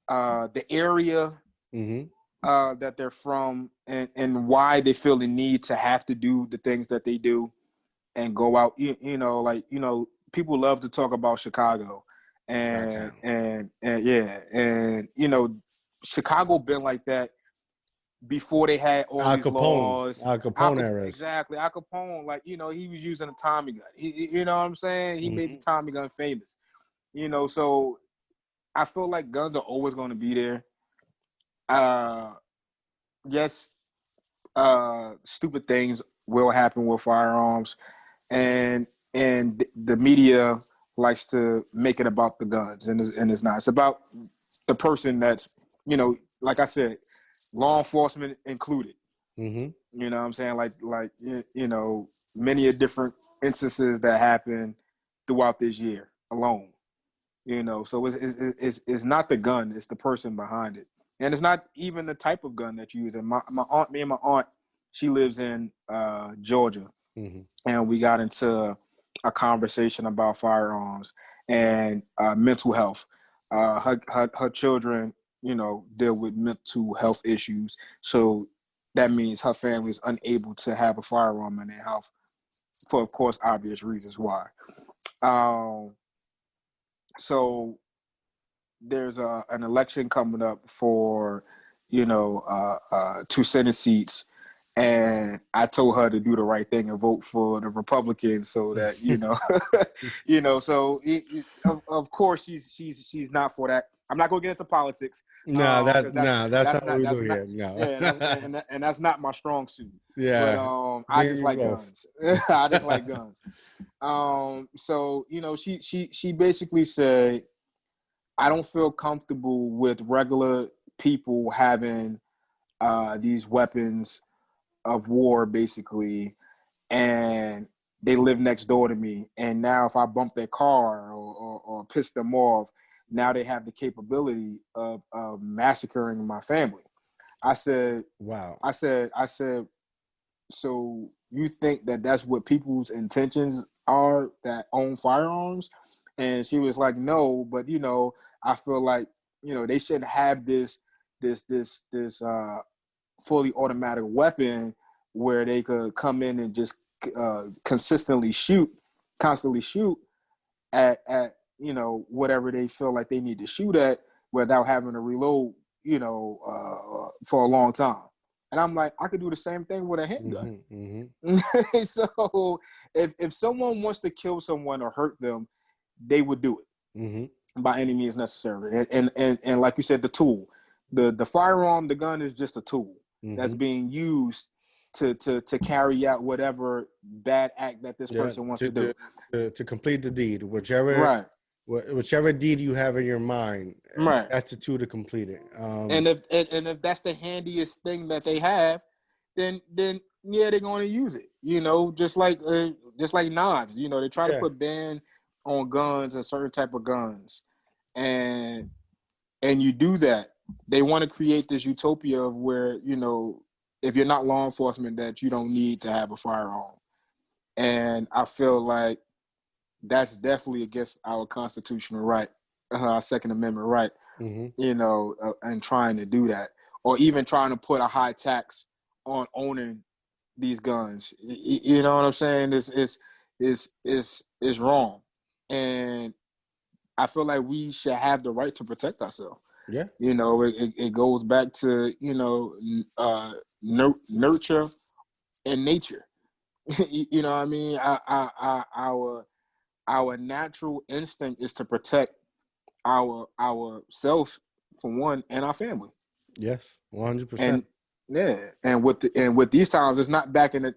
the area hmm that they're from, and why they feel the need to have to do the things that they do and go out. People love to talk about Chicago, and Chi-town. and yeah, and Chicago been like that before they had all these laws. Al Capone eras. Exactly. Al Capone, he was using a Tommy gun. You know what I'm saying? He made the Hmm. Tommy gun famous. So I feel like guns are always going to be there. Uh, yes, stupid things will happen with firearms, and the media likes to make it about the guns, and it's not. It's about the person that's, like I said, law enforcement included. Hmm. You know what I'm saying? Many of different instances that happen throughout this year alone. So it's not the gun, it's the person behind it. And it's not even the type of gun that you use. And me and my aunt, she lives in Georgia, Hmm. and we got into a conversation about firearms and mental health. Her children, deal with mental health issues. So that means her family is unable to have a firearm in their house for, of course, obvious reasons why. Um, So there's an election coming up for, two Senate seats, and I told her to do the right thing and vote for the Republicans so that So of course she's not for that. I'm not gonna get into politics, No, that's because no, that's not what we do that's not here. No. yeah, and that's not my strong suit. But Yeah, I me and just you like both. guns. I just like guns. So she basically said, I don't feel comfortable with regular people having these weapons of war, basically, and they live next door to me. And now, if I bump their car or piss them off, now they have the capability of massacring my family. I said, Wow. I said, so you think that that's what people's intentions are that own firearms? And she was like, no, but I feel like they shouldn't have this fully automatic weapon where they could come in and just constantly shoot at whatever they feel like they need to shoot at without having to reload for a long time. And I'm like, I could do the same thing with a handgun. So if someone wants to kill someone or hurt them, they would do it by any means necessary. And like you said, the tool, the firearm, the gun is just a tool that's being used to carry out whatever bad act that this person wants to do. To complete the deed, whichever Right. whichever deed you have in your mind, Right. that's the tool to complete it. And if that's the handiest thing that they have, then yeah, they're going to use it. Just like knives. They try to Yeah. put ban on guns and certain type of guns, and you do that. They want to create this utopia of where if you're not law enforcement, that you don't need to have a firearm. And I feel like that's definitely against our constitutional right, our Second Amendment right. And trying to do that, or even trying to put a high tax on owning these guns. You know what I'm saying? It's wrong, and I feel like we should have the right to protect ourselves. Yeah. It goes back to nurture and nature. You know what I mean? Our natural instinct is to protect ourselves for one, and our family. Yes, 100%. And yeah, and with these times, it's not back in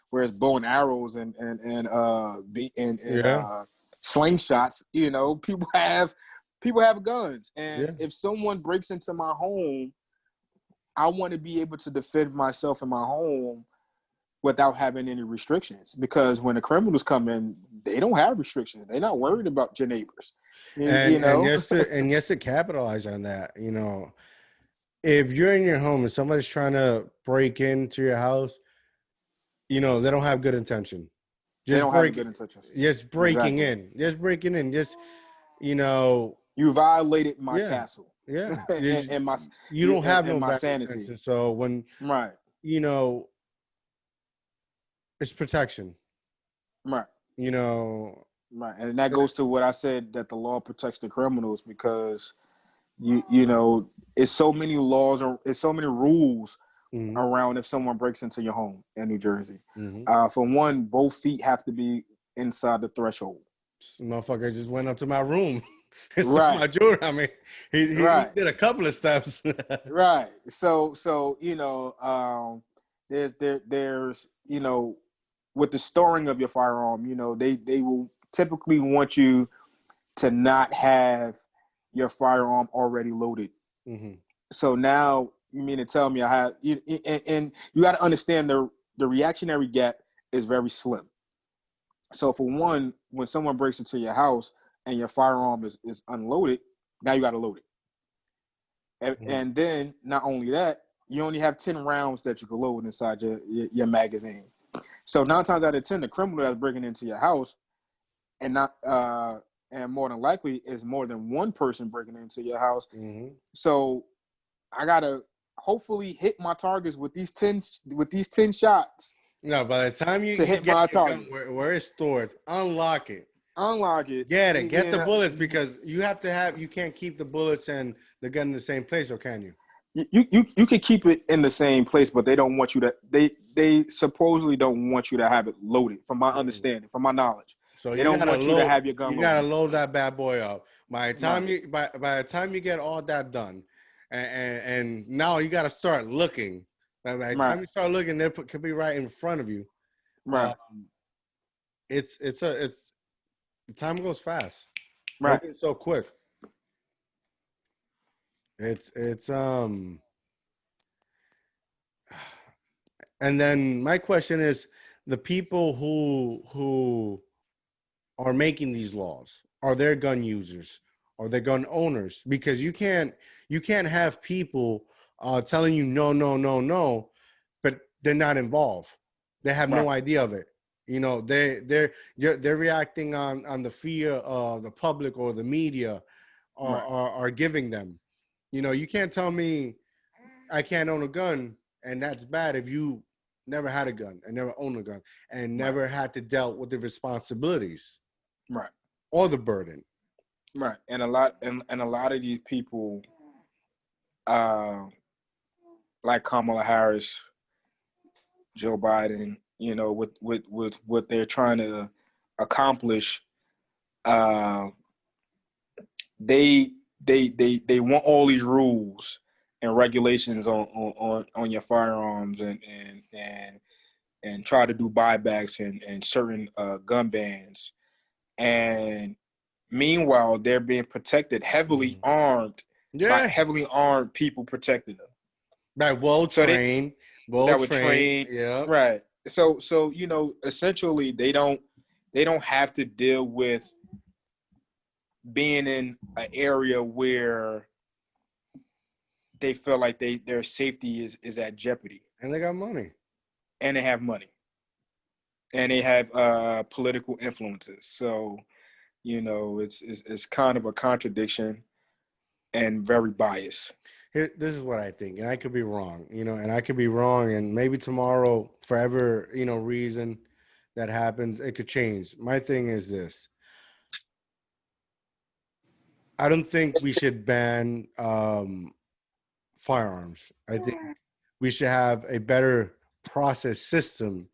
where it's bow and arrows and slingshots. People have guns, and Yeah. if someone breaks into my home, I want to be able to defend myself in my home without having any restrictions. Because when the criminals come in, they don't have restrictions. They're not worried about your neighbors. And yes to capitalize on that. If you're in your home and somebody's trying to break into your house, they don't have good intention. They Just don't have a good intention. just breaking Exactly. in. Just breaking in. You violated my Yeah. castle. Yeah. and my You don't have no my bad sanity. intention. So when Right. It's protection. Right. Right. And that goes to what I said, that the law protects the criminals, because it's so many laws, or it's so many rules around if someone breaks into your home in New Jersey. For one, both feet have to be inside the threshold. This motherfucker just went up to my room and stole Right. my jewelry. I mean, he did a couple of steps. Right. So there's with the storing of your firearm, they will typically want you to not have your firearm already loaded. So now you mean to tell me and you got to understand the reactionary gap is very slim. So for one, when someone breaks into your house and your firearm is unloaded, now you got to load it. And then not only that, you only have 10 rounds that you can load inside your magazine. So 9 times out of 10, the criminal that's breaking into your house, and more than likely is more than one person breaking into your house. So I gotta hopefully hit my targets with these 10 shots. No, by the time you hit get my your gun target, where it's stored, unlock it. unlock it, Get it. and Get the then bullets because you have to have. You can't keep the bullets and the gun in the same place, or can you? you can keep it in the same place, but they don't want you to. They supposedly don't want you to have it loaded. From my Mm. understanding, from my knowledge, So they you don't gotta want you to load. have your gun You gotta loaded. load that bad boy up. Right, By the time you get all that done, and now you gotta start looking. By the time right, you start looking, they could be right in front of you. right, Um, it's the time goes fast. right, Everything's so quick. It's. And then my question is, the people who are making these laws, are they gun users? Are they gun owners? Because you can't have people telling you no, no, no, no, but they're not involved. They have right, no idea of it. You know, they're reacting on the fear of the public or the media right, are giving them. You know, you can't tell me I can't own a gun, and that's bad if you never had a gun and never owned a gun and right, never had to dealt with the responsibilities right, or the burden. right. And a lot of these people, uh, like Kamala Harris, Joe Biden, with what they're trying to accomplish, uh, they they want all these rules and regulations on your firearms and try to do buybacks and certain gun bans. And meanwhile, they're being protected, heavily Mhm. armed by Yeah, heavily armed people protecting them. right. Well So they trained, well that were trained. trained, Yeah, right? So essentially, they don't have to deal with being in an area where they feel like their safety is at jeopardy, and they got money. and they have money, and they have political influences. So it's kind of a contradiction and very biased. Here, this is what I think, and I could be wrong. And I could be wrong, and maybe tomorrow, forever, reason that happens, it could change. My thing is this: I don't think we should ban firearms. I think we should have a better process system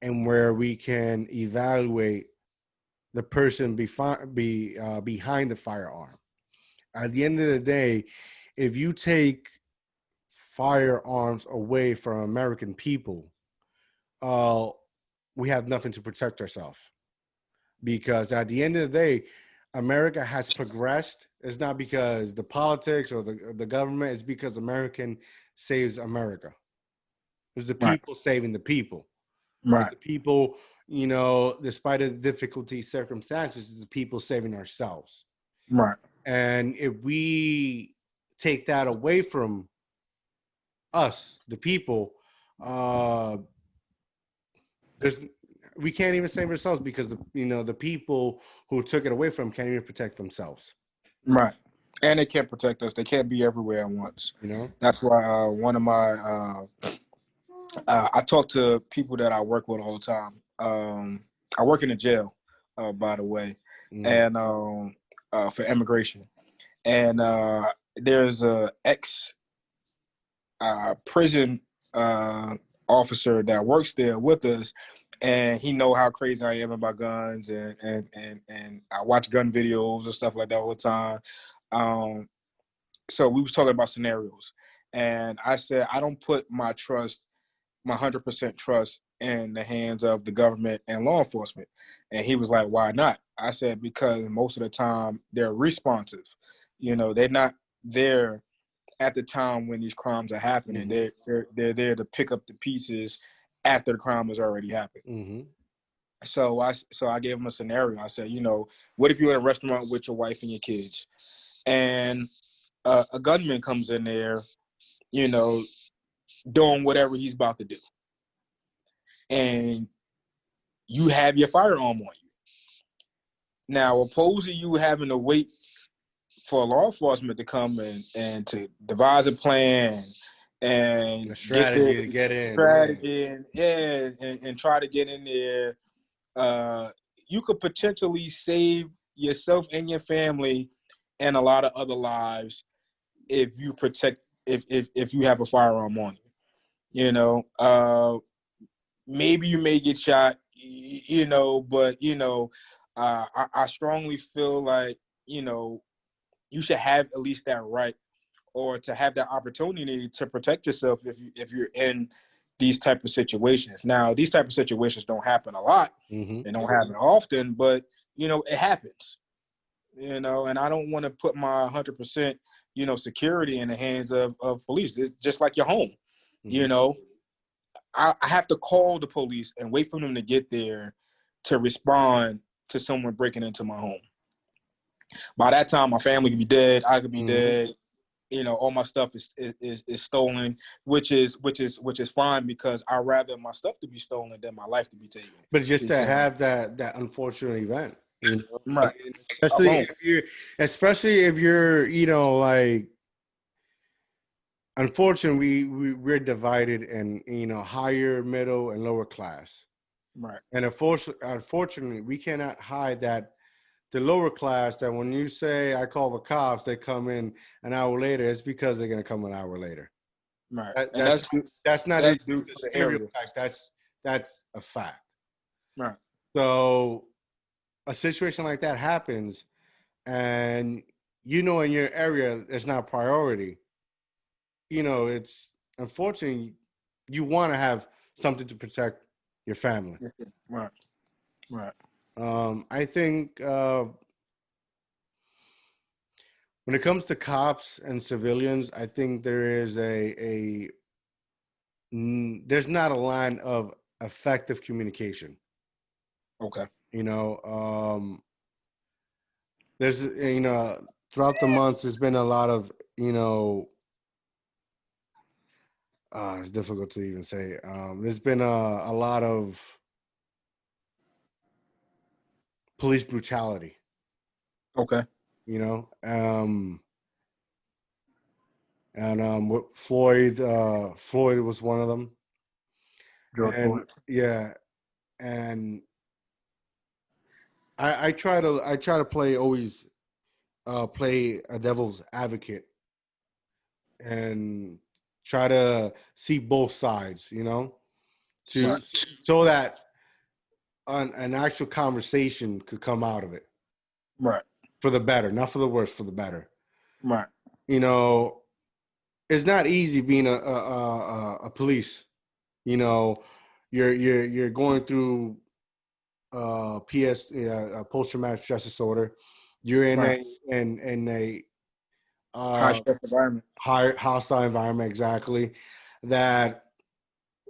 and where we can evaluate the person behind the firearm. At the end of the day, if you take firearms away from American people, uh, we have nothing to protect ourselves. Because at the end of the day, America has progressed. It's not because the politics or the government. It's because American saves America. It's the Right, people saving the people. It's right, the people, despite the difficulty circumstances, it's the people saving ourselves. right, And if we take that away from us, the people, uh, there's we can't even save ourselves because the people who took it away from can't even protect themselves. right. And they can't protect us. They can't be everywhere at once. You know. That's why one of my I talk to people that I work with all the time. I work in a jail, by the way, Mm. and for immigration. And there's a ex prison officer that works there with us, and he know how crazy I am about guns, and I watch gun videos and stuff like that all the time. Um, so we was talking about scenarios, and I said I don't put my 100% trust in the hands of the government and law enforcement. And he was like, why not? I said, because most of the time they're responsive. They're not there at the time when these crimes are happening. Mm-hmm. They're there to pick up the pieces after the crime has already happened. Mm-hmm. So I gave him a scenario. I said, what if you're in a restaurant with your wife and your kids, and a gunman comes in there, you know, doing whatever he's about to do, and you have your firearm on you. Now, opposed to you having to wait for law enforcement to come and to devise a plan and A get the strategy to get in. Yeah. strategy and try to get in there, uh, you could potentially save yourself and your family and a lot of other lives if you protect if you have a firearm on you. You know, maybe you may get shot, you know, but I strongly feel like you should have at least that right, or to have that opportunity to protect yourself if you're in these type of situations. Now, these type of situations don't happen a lot. Mm-hmm. They don't happen often, but it happens. And I don't want to put my 100% security in the hands of police. It's just like your home. Mm-hmm. You know, I have to call the police and wait for them to get there to respond to someone breaking into my home. By that time, my family could be dead. I could be dead. All my stuff is stolen, which is fine, because I'd rather my stuff to be stolen than my life to be taken. But just to Because, have that unfortunate event, right, especially alone. if you're, like, unfortunately, we're divided in, higher, middle, and lower class. Right. And unfortunately, we cannot hide that the lower class, that when you say I call the cops, they come in an hour later, it's because they're going to come an hour later. Right. That, And that's not that's a due to the area. stereotype. That's a fact. Right. So a situation like that happens, and in your area it's not priority. It's unfortunately, you want to have something to protect your family. Right. Right. I think when it comes to cops and civilians, I think there is there's not a line of effective communication. Okay. There's throughout the months there's been a lot of it's difficult to even say. There's been a lot of police brutality. Okay. And Floyd was one of them. George And Floyd. yeah, and I try to play a devil's advocate and try to see both sides, to Right. so that an actual conversation could come out of it Right. for the better, not for the worse, for the better. Right. It's not easy being a police. You're going through post traumatic stress disorder. You're in Right. a High stress environment. high hostile environment, exactly. That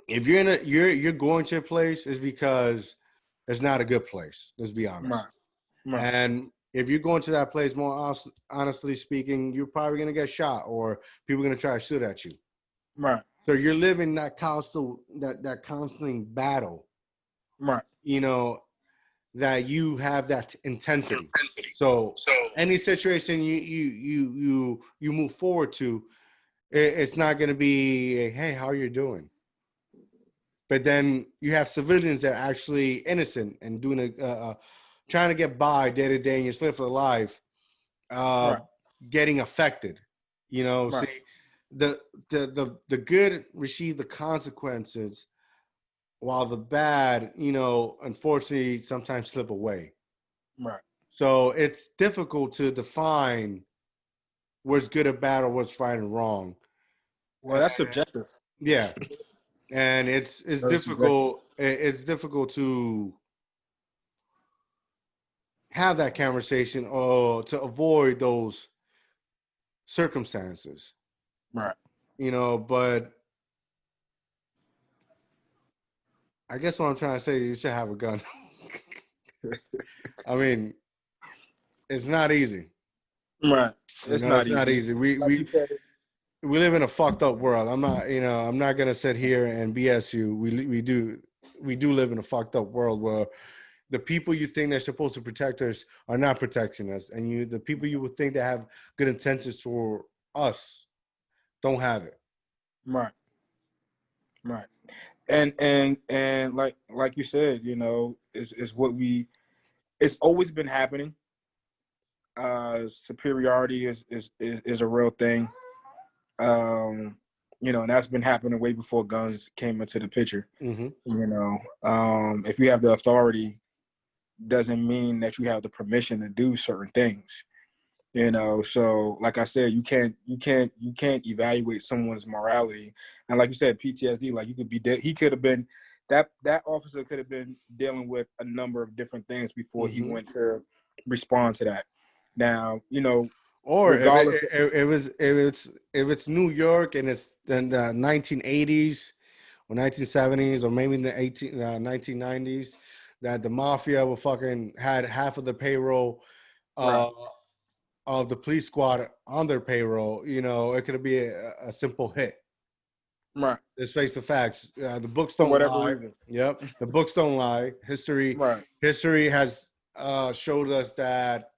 if you're you're going to a place is because it's not a good place. Let's be honest. Right. Right. And if you're going to that place, more honestly speaking, you're probably gonna get shot, or people are gonna try to shoot at you. Right. So you're living that constant battle. Right. That you have that intensity. So any situation you move forward to, it's not going to be, hey, how are you doing? But then you have civilians that are actually innocent and doing trying to get by day to day in your slip for life, Right. getting affected. Right. See, the good receive the consequences, while the bad, unfortunately, sometimes slip away. Right. So it's difficult to define what's good or bad, or what's right and wrong. Well, that's subjective. Yeah, and it's Very subjective. difficult. It's difficult to have that conversation or to avoid those circumstances. Right. But I guess what I'm trying to say, you should have a gun. I mean, it's not easy. Right. It's not It's not easy. Like you said, We live in a fucked up world. I'm not gonna sit here and BS you. We do live in a fucked up world where the people you think they're supposed to protect us are not protecting us, and the people you would think that have good intentions for us don't have it. right. Right. And like you said, is what we It's always been happening. Superiority is a real thing. And that's been happening way before guns came into the picture. Mm-hmm. If you have the authority, doesn't mean that you have the permission to do certain things. So like I said, you can't evaluate someone's morality. And like you said, PTSD, like he could have been that officer could have been dealing with a number of different things before he went to respond to that. Now, Or regardless, if it's New York and it's in the 1980s or 1970s or maybe in the 1990s, that the mafia will fucking had half of the payroll right, of the police squad on their payroll, it could be a simple hit. right, Let's face the facts. The books for don't whatever lie. reason, Yep, the books don't lie. History right, has showed us that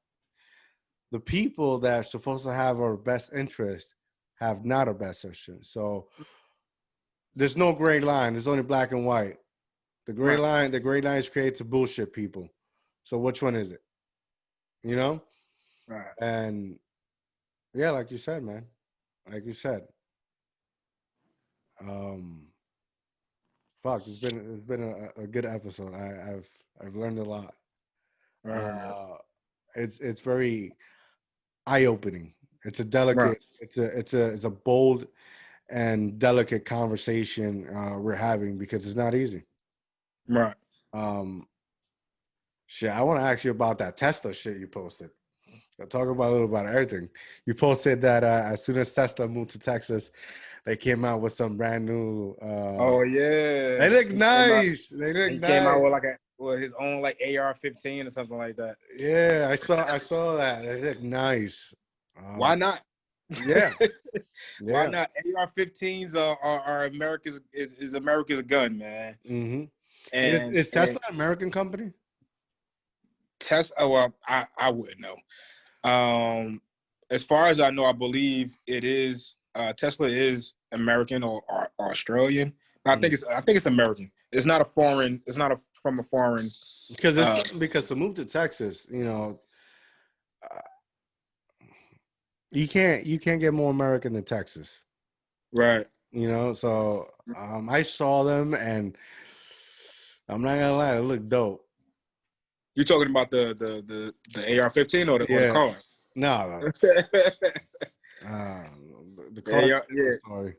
the people that are supposed to have our best interest have not our best interest. So there's no gray line. There's only black and white. The gray right, line is created to bullshit people. So which one is it? right, And yeah, like you said, man. Like you said. Um, fuck, it's been a good episode. I've learned a lot. right, Uh, it's very eye opening. It's a right, delicate. It's a bold and delicate conversation we're having because it's not easy. right. Um, shit, I want to ask you about that Tesla shit you posted. I'll talk about a little about everything. You posted that as soon as Tesla moved to Texas, they came out with some brand new. Oh yeah, They look nice. They look he came nice. out with his own like AR-15 or something like that. Yeah, I saw that. They look nice. Why not? Yeah, Why yeah. not? AR-15s are America's gun, man. Mm-hmm. Is And is Tesla an American company? Tesla. Well, I wouldn't know. As far as I know, I believe it is. Tesla is American or Australian. But I think it's American. It's not a foreign. It's not from a foreign. Because to move to Texas, uh, you can't get more American than Texas. Right. So I saw them and I'm not gonna lie, it looked dope. You talking about the AR-15 or the Yeah, car? no, the uh, the car is AR, a yeah, different story.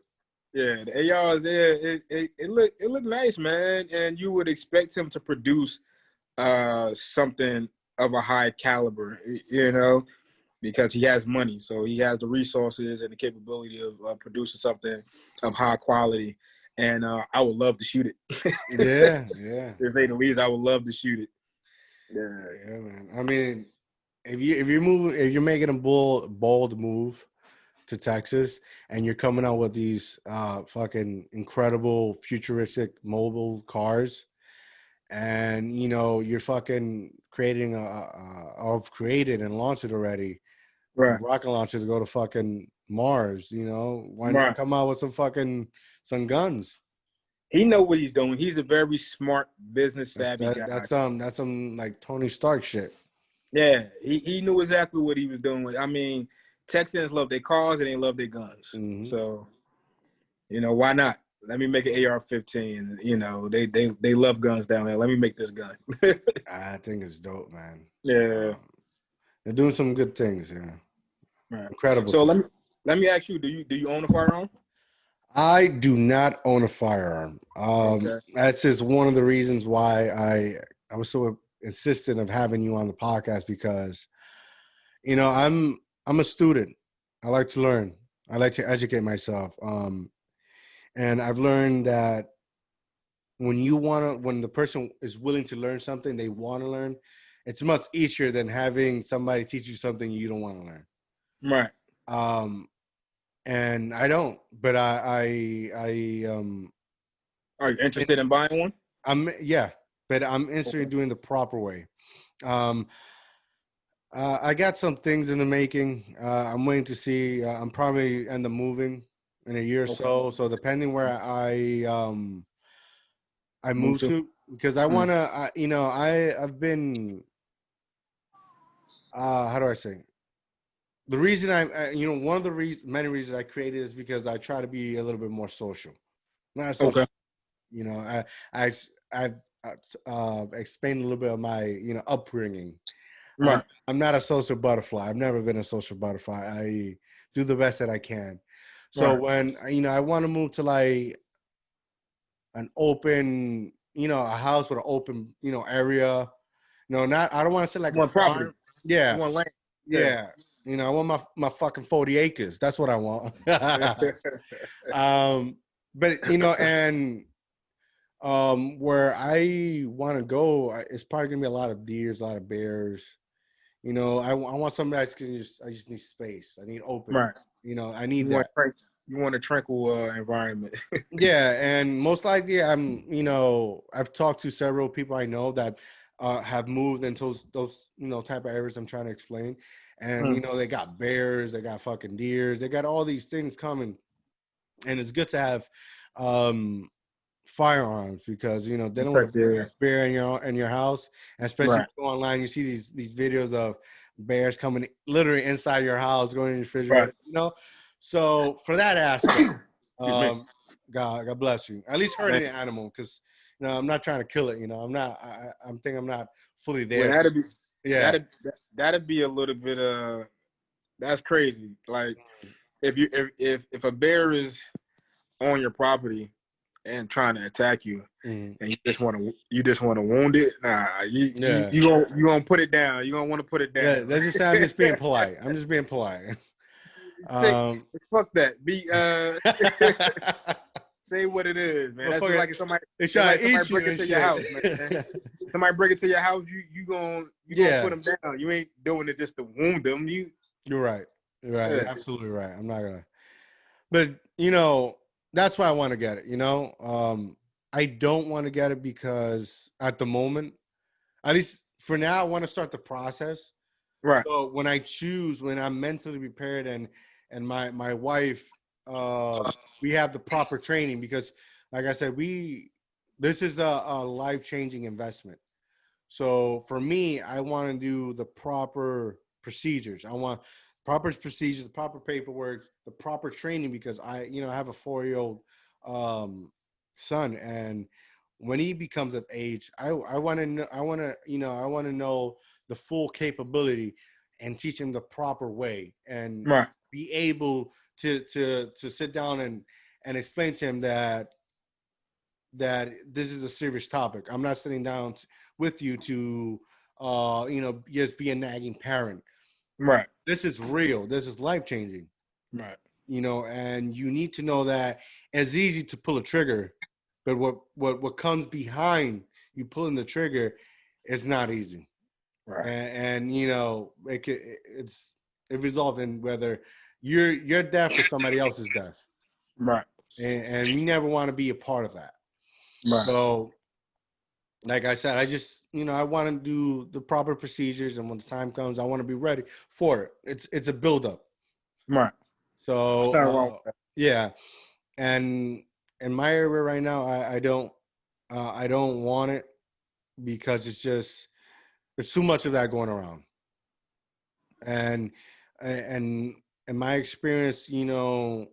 yeah. The AR is there. It looked nice, man. And you would expect him to produce something of a high caliber, because he has money, so he has the resources and the capability of producing something of high quality. And I would love to shoot it. Yeah, yeah, To say the least, I would love to shoot it. Yeah, yeah, man. I mean, if you're making a bold move to Texas and you're coming out with these fucking incredible futuristic mobile cars, and you're fucking creating or created and launched it already, a right, rocket launcher to go to fucking Mars. Why not right. come out with some guns? He know what he's doing. He's a very smart, business That's savvy that guy. that's some like Tony Stark shit. Yeah, he knew exactly what he was doing. I mean, Texans love their cars and they love their guns. Hmm. So, why not? Let me make an AR-15. They love guns down there. Let me make this gun. I think it's dope, man. Yeah. They're doing some good things, yeah. Right. Incredible So things. let me ask you, do you own a firearm? I do not own a firearm. Okay. That's just one of the reasons why I was so insistent of having you on the podcast because, I'm a student. I like to learn. I like to educate myself. And I've learned that when the person is willing to learn something, they want to learn. It's much easier than having somebody teach you something you don't want to learn. Right. Um, and I don't, but Are you interested in buying one? yeah, but I'm interested Okay. in doing the proper way. Um, I got some things in the making. I'm waiting to see. I'm probably end up moving in a year or Okay. so. So depending where I Move move to. to, because I Mm. wanna, I've been how do I say? The reason one of the many reasons I created is because I try to be a little bit more social. Not a social, Okay. you know. I I've explained a little bit of my upbringing. I'm Right. I'm not a social butterfly. I've never been a social butterfly. I do the best that I can. So Right. when I want to move to like an open, a house with an open, area. No, not I don't want to say like You a want property. farm. You Yeah, want land. Yeah. yeah. I want my fucking 40 acres. That's what I want. But and where I want to go, it's probably gonna be a lot of deers, a lot of bears. I want something that's I just need space. I need open. Right. I need You want that. you want a tranquil environment. Yeah, and most likely, I've talked to several people I know that have moved into those type of areas I'm trying to explain, and Mm. they got bears, they got fucking deers, they got all these things coming, and it's good to have um, firearms because they don't want a Protect the big area. ass bear in your house, and especially if Right. you go online, you see these videos of bears coming literally inside your house, going in your Right. refrigerator. So for that aspect. Excuse me. Um, God bless you. At least hurting Thank the animal, because I'm not trying to kill it. I'm not. I'm thinking I'm not fully Well, there to. Yeah. that'd be a little bit that's crazy. Like if you if a bear is on your property and trying to attack you, Mhm. and you just want to wound it, nah, Yeah. you gonna put it down. You gonna want to put it Yeah. down. Let's just say I'm just being polite. I'm just being polite. Say, Um. fuck that. Be say what it is, man. That's just Motherfucker, like if somebody they that's trying like to somebody eat you break and into your shit. house, man. Somebody break into your house, you gonna put Yeah. them down. You ain't doing it just to wound them. You're right. You're right. You're Yeah. absolutely right. I'm not gonna. But that's why I want to get it. I don't want to get it because at the moment, at least for now, I want to start the process. Right. So when I'm mentally prepared, and my wife, we have the proper training, because, like I said, this is a life changing investment. So for me, I want to do the proper procedures. I want proper procedures, the proper paperwork, the proper training, because I have a 4-year-old um, son, and when he becomes of age, I want to know, I want to know the full capability, and teach him the proper way, and Right. be able to sit down and explain to him that this is a serious topic. I'm not sitting down with you to, just be a nagging parent. Right. This is real. This is life changing. Right. And you need to know that it's easy to pull a trigger, but what comes behind you pulling the trigger is not easy. Right. And it results in whether your death or somebody else's death, Right. and you never want to be a part of that. Right. So, like I said, I just, I want to do the proper procedures, and when the time comes, I want to be ready for it. It's a buildup. Right. It's So, not wrong with that. yeah, and in my area right now, I don't want it, because there's too much of that going around, and and in my experience, you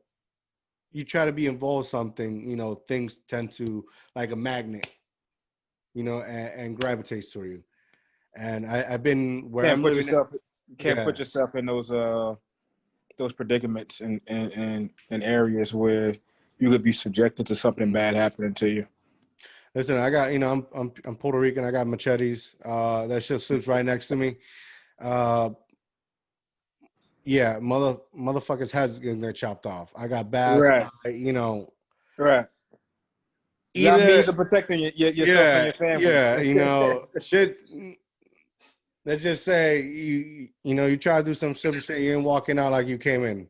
try to be involved in something, things tend to, like a magnet, and gravitates to you. And I've been where Can't I'm put living. yourself you can't Yeah. put yourself in those predicaments in areas where you could be subjected to something bad happening to you. Listen, I got, I'm Puerto Rican. I got machetes. That shit slips right next to me. Uh, yeah, motherfuckers heads gonna get chopped off. I got bats. Right. Right. You got Either, means of protecting yourself and yeah, your family. yeah, shit. Let's just say you try to do some simple shit, you ain't walking out like you came in,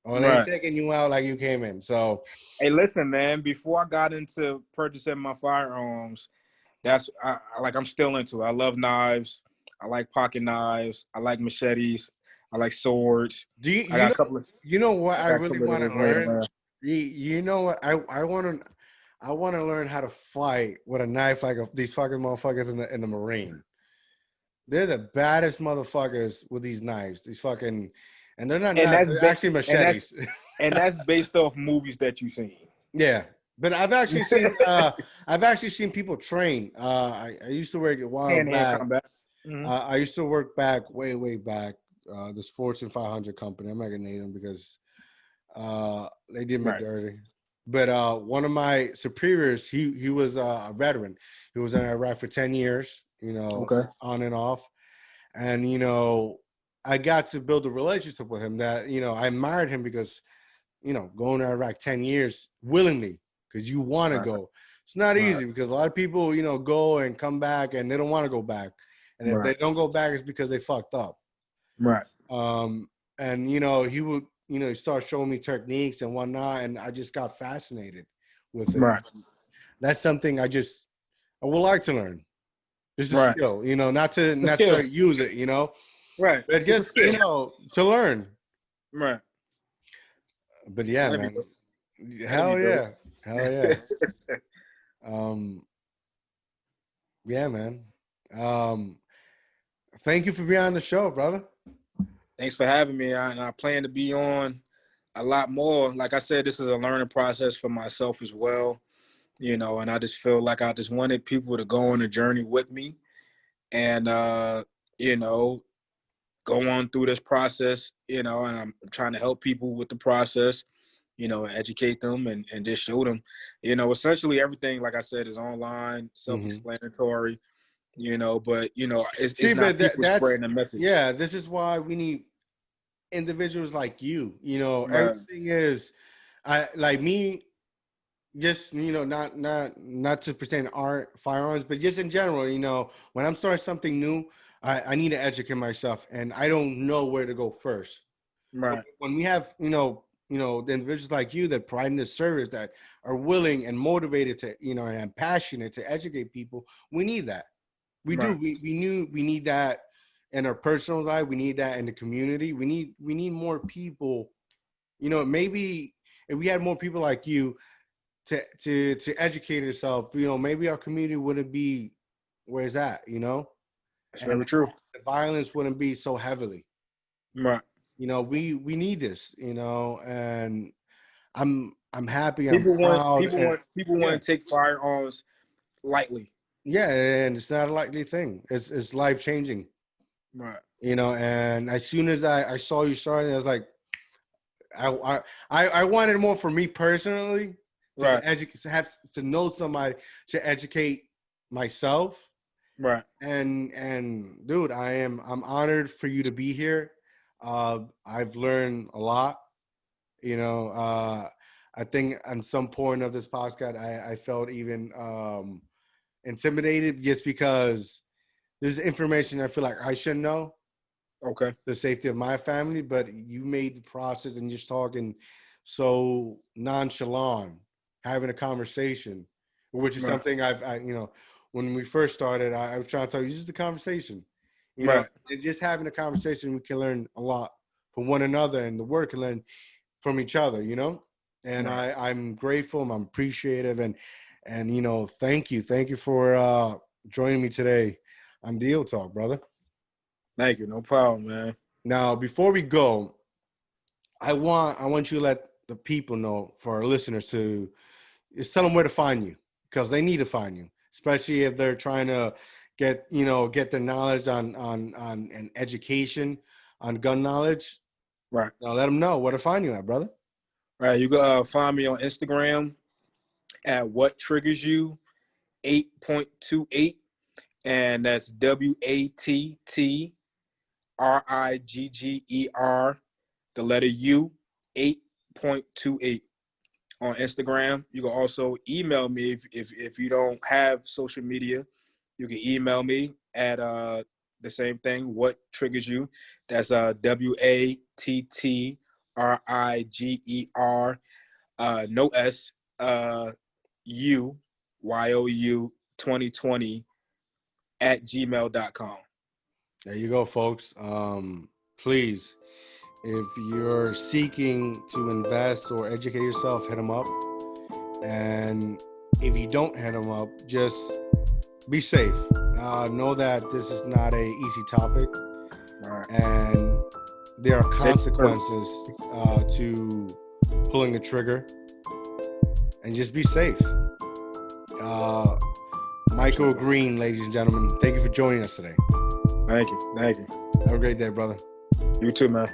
or they ain't Right. taking you out like you came in. So, Hey, listen, man. Before I got into purchasing my firearms, I'm still into it. I love knives. I like pocket knives. I like machetes. I like swords. do you I you got a know couple of you know what I I got a really couple of want those to laying learn? around. You know what I want to learn how to fight with a knife, like these fucking motherfuckers in the Marine. They're the baddest motherfuckers with these knives. These fucking, and they're not And knives. that's They're ba- actually and that's machetes. and that's based off movies that you've seen. Yeah, but I've actually seen. I've actually seen people train. I used to work a while Hand to hand back. combat. Mm-hmm. I used to work back way back. This Fortune 500 company. I'm not gonna name them because they did me Right. dirty. But one of my superiors, he was a veteran. He was in Iraq for 10 years. Okay. On and off. And I got to build a relationship with him that I admired him because going to Iraq 10 years willingly because you want to Right. go. It's not Right. easy because a lot of people go and come back and they don't want to go back, and if they Right. don't go back it's because they fucked up. Right. And he would he start showing me techniques and whatnot, and I just got fascinated with it. Right. That's something I would like to learn. Just a Right. skill, not to It's a skill. necessarily use it, Right. but It's a just skill. to learn. Right. But yeah, That'd be man. dope. That'd be Hell dope. yeah. Hell yeah. Yeah, man. Thank you for being on the show, brother. Thanks for having me. And I plan to be on a lot more. Like I said, this is a learning process for myself as well. And I just feel like I just wanted people to go on a journey with me and, go on through this process, and I'm trying to help people with the process, educate them and just show them, essentially everything, like I said, is online, self-explanatory, but, it's See, not but people spreading the message. this is why we need individuals like you. Right, Everything is, I like me. Just not to present art firearms, but just in general. When I'm starting something new, I need to educate myself, and I don't know where to go first. right, When we have the individuals like you that provide this service, that are willing and motivated to and passionate to educate people, we need that. We do. right. We need that in our personal life. We need that in the community. We need more people. Maybe if we had more people like you to educate yourself, maybe our community wouldn't be where it's at, That's and very true. the violence wouldn't be so heavily. Right. We need this, and I'm happy, I'm People want proud, people and want people yeah, want to take firearms lightly. yeah, and it's not a likely thing. It's life changing, Right. and as soon as I saw you starting, I was like, I wanted more for me personally Right. to have to know somebody to educate myself. Right. And dude, I'm honored for you to be here. I've learned a lot. I think at some point of this podcast, I felt even intimidated just because there's information I feel like I should know, Okay. the safety of my family, but you made the process and just talking so nonchalant, having a conversation, which is Right. something when we first started, I was trying to tell you, this is the conversation, Right. and just having a conversation, we can learn a lot from one another, and the world can learn from each other, and Right. I'm grateful, I'm appreciative, and thank you for joining me today on DIOTALK, brother. Thank you. No problem, man. Now, before we go, I want you to let the people know, for our listeners, to just tell them where to find you, because they need to find you, especially if they're trying to get their knowledge on an education on gun knowledge. Right. Now let them know where to find you at, brother. Right. You can find me on Instagram at what triggers you 8.28, and that's WATTRIGGER, the letter U, 8.28 on Instagram. You can also email me if you don't have social media. You can email me at the same thing. What triggers you? That's WATTRIGER, no S, UYOU 2020 at gmail.com. There you go, folks. Please, if you're seeking to invest or educate yourself, hit them up. And if you don't hit them up, just be safe. Know that this is not a easy topic, and there are consequences to pulling a trigger. And just be safe. Michael Green, ladies and gentlemen, thank you for joining us today. Thank you. Have a great day, brother. You too, man.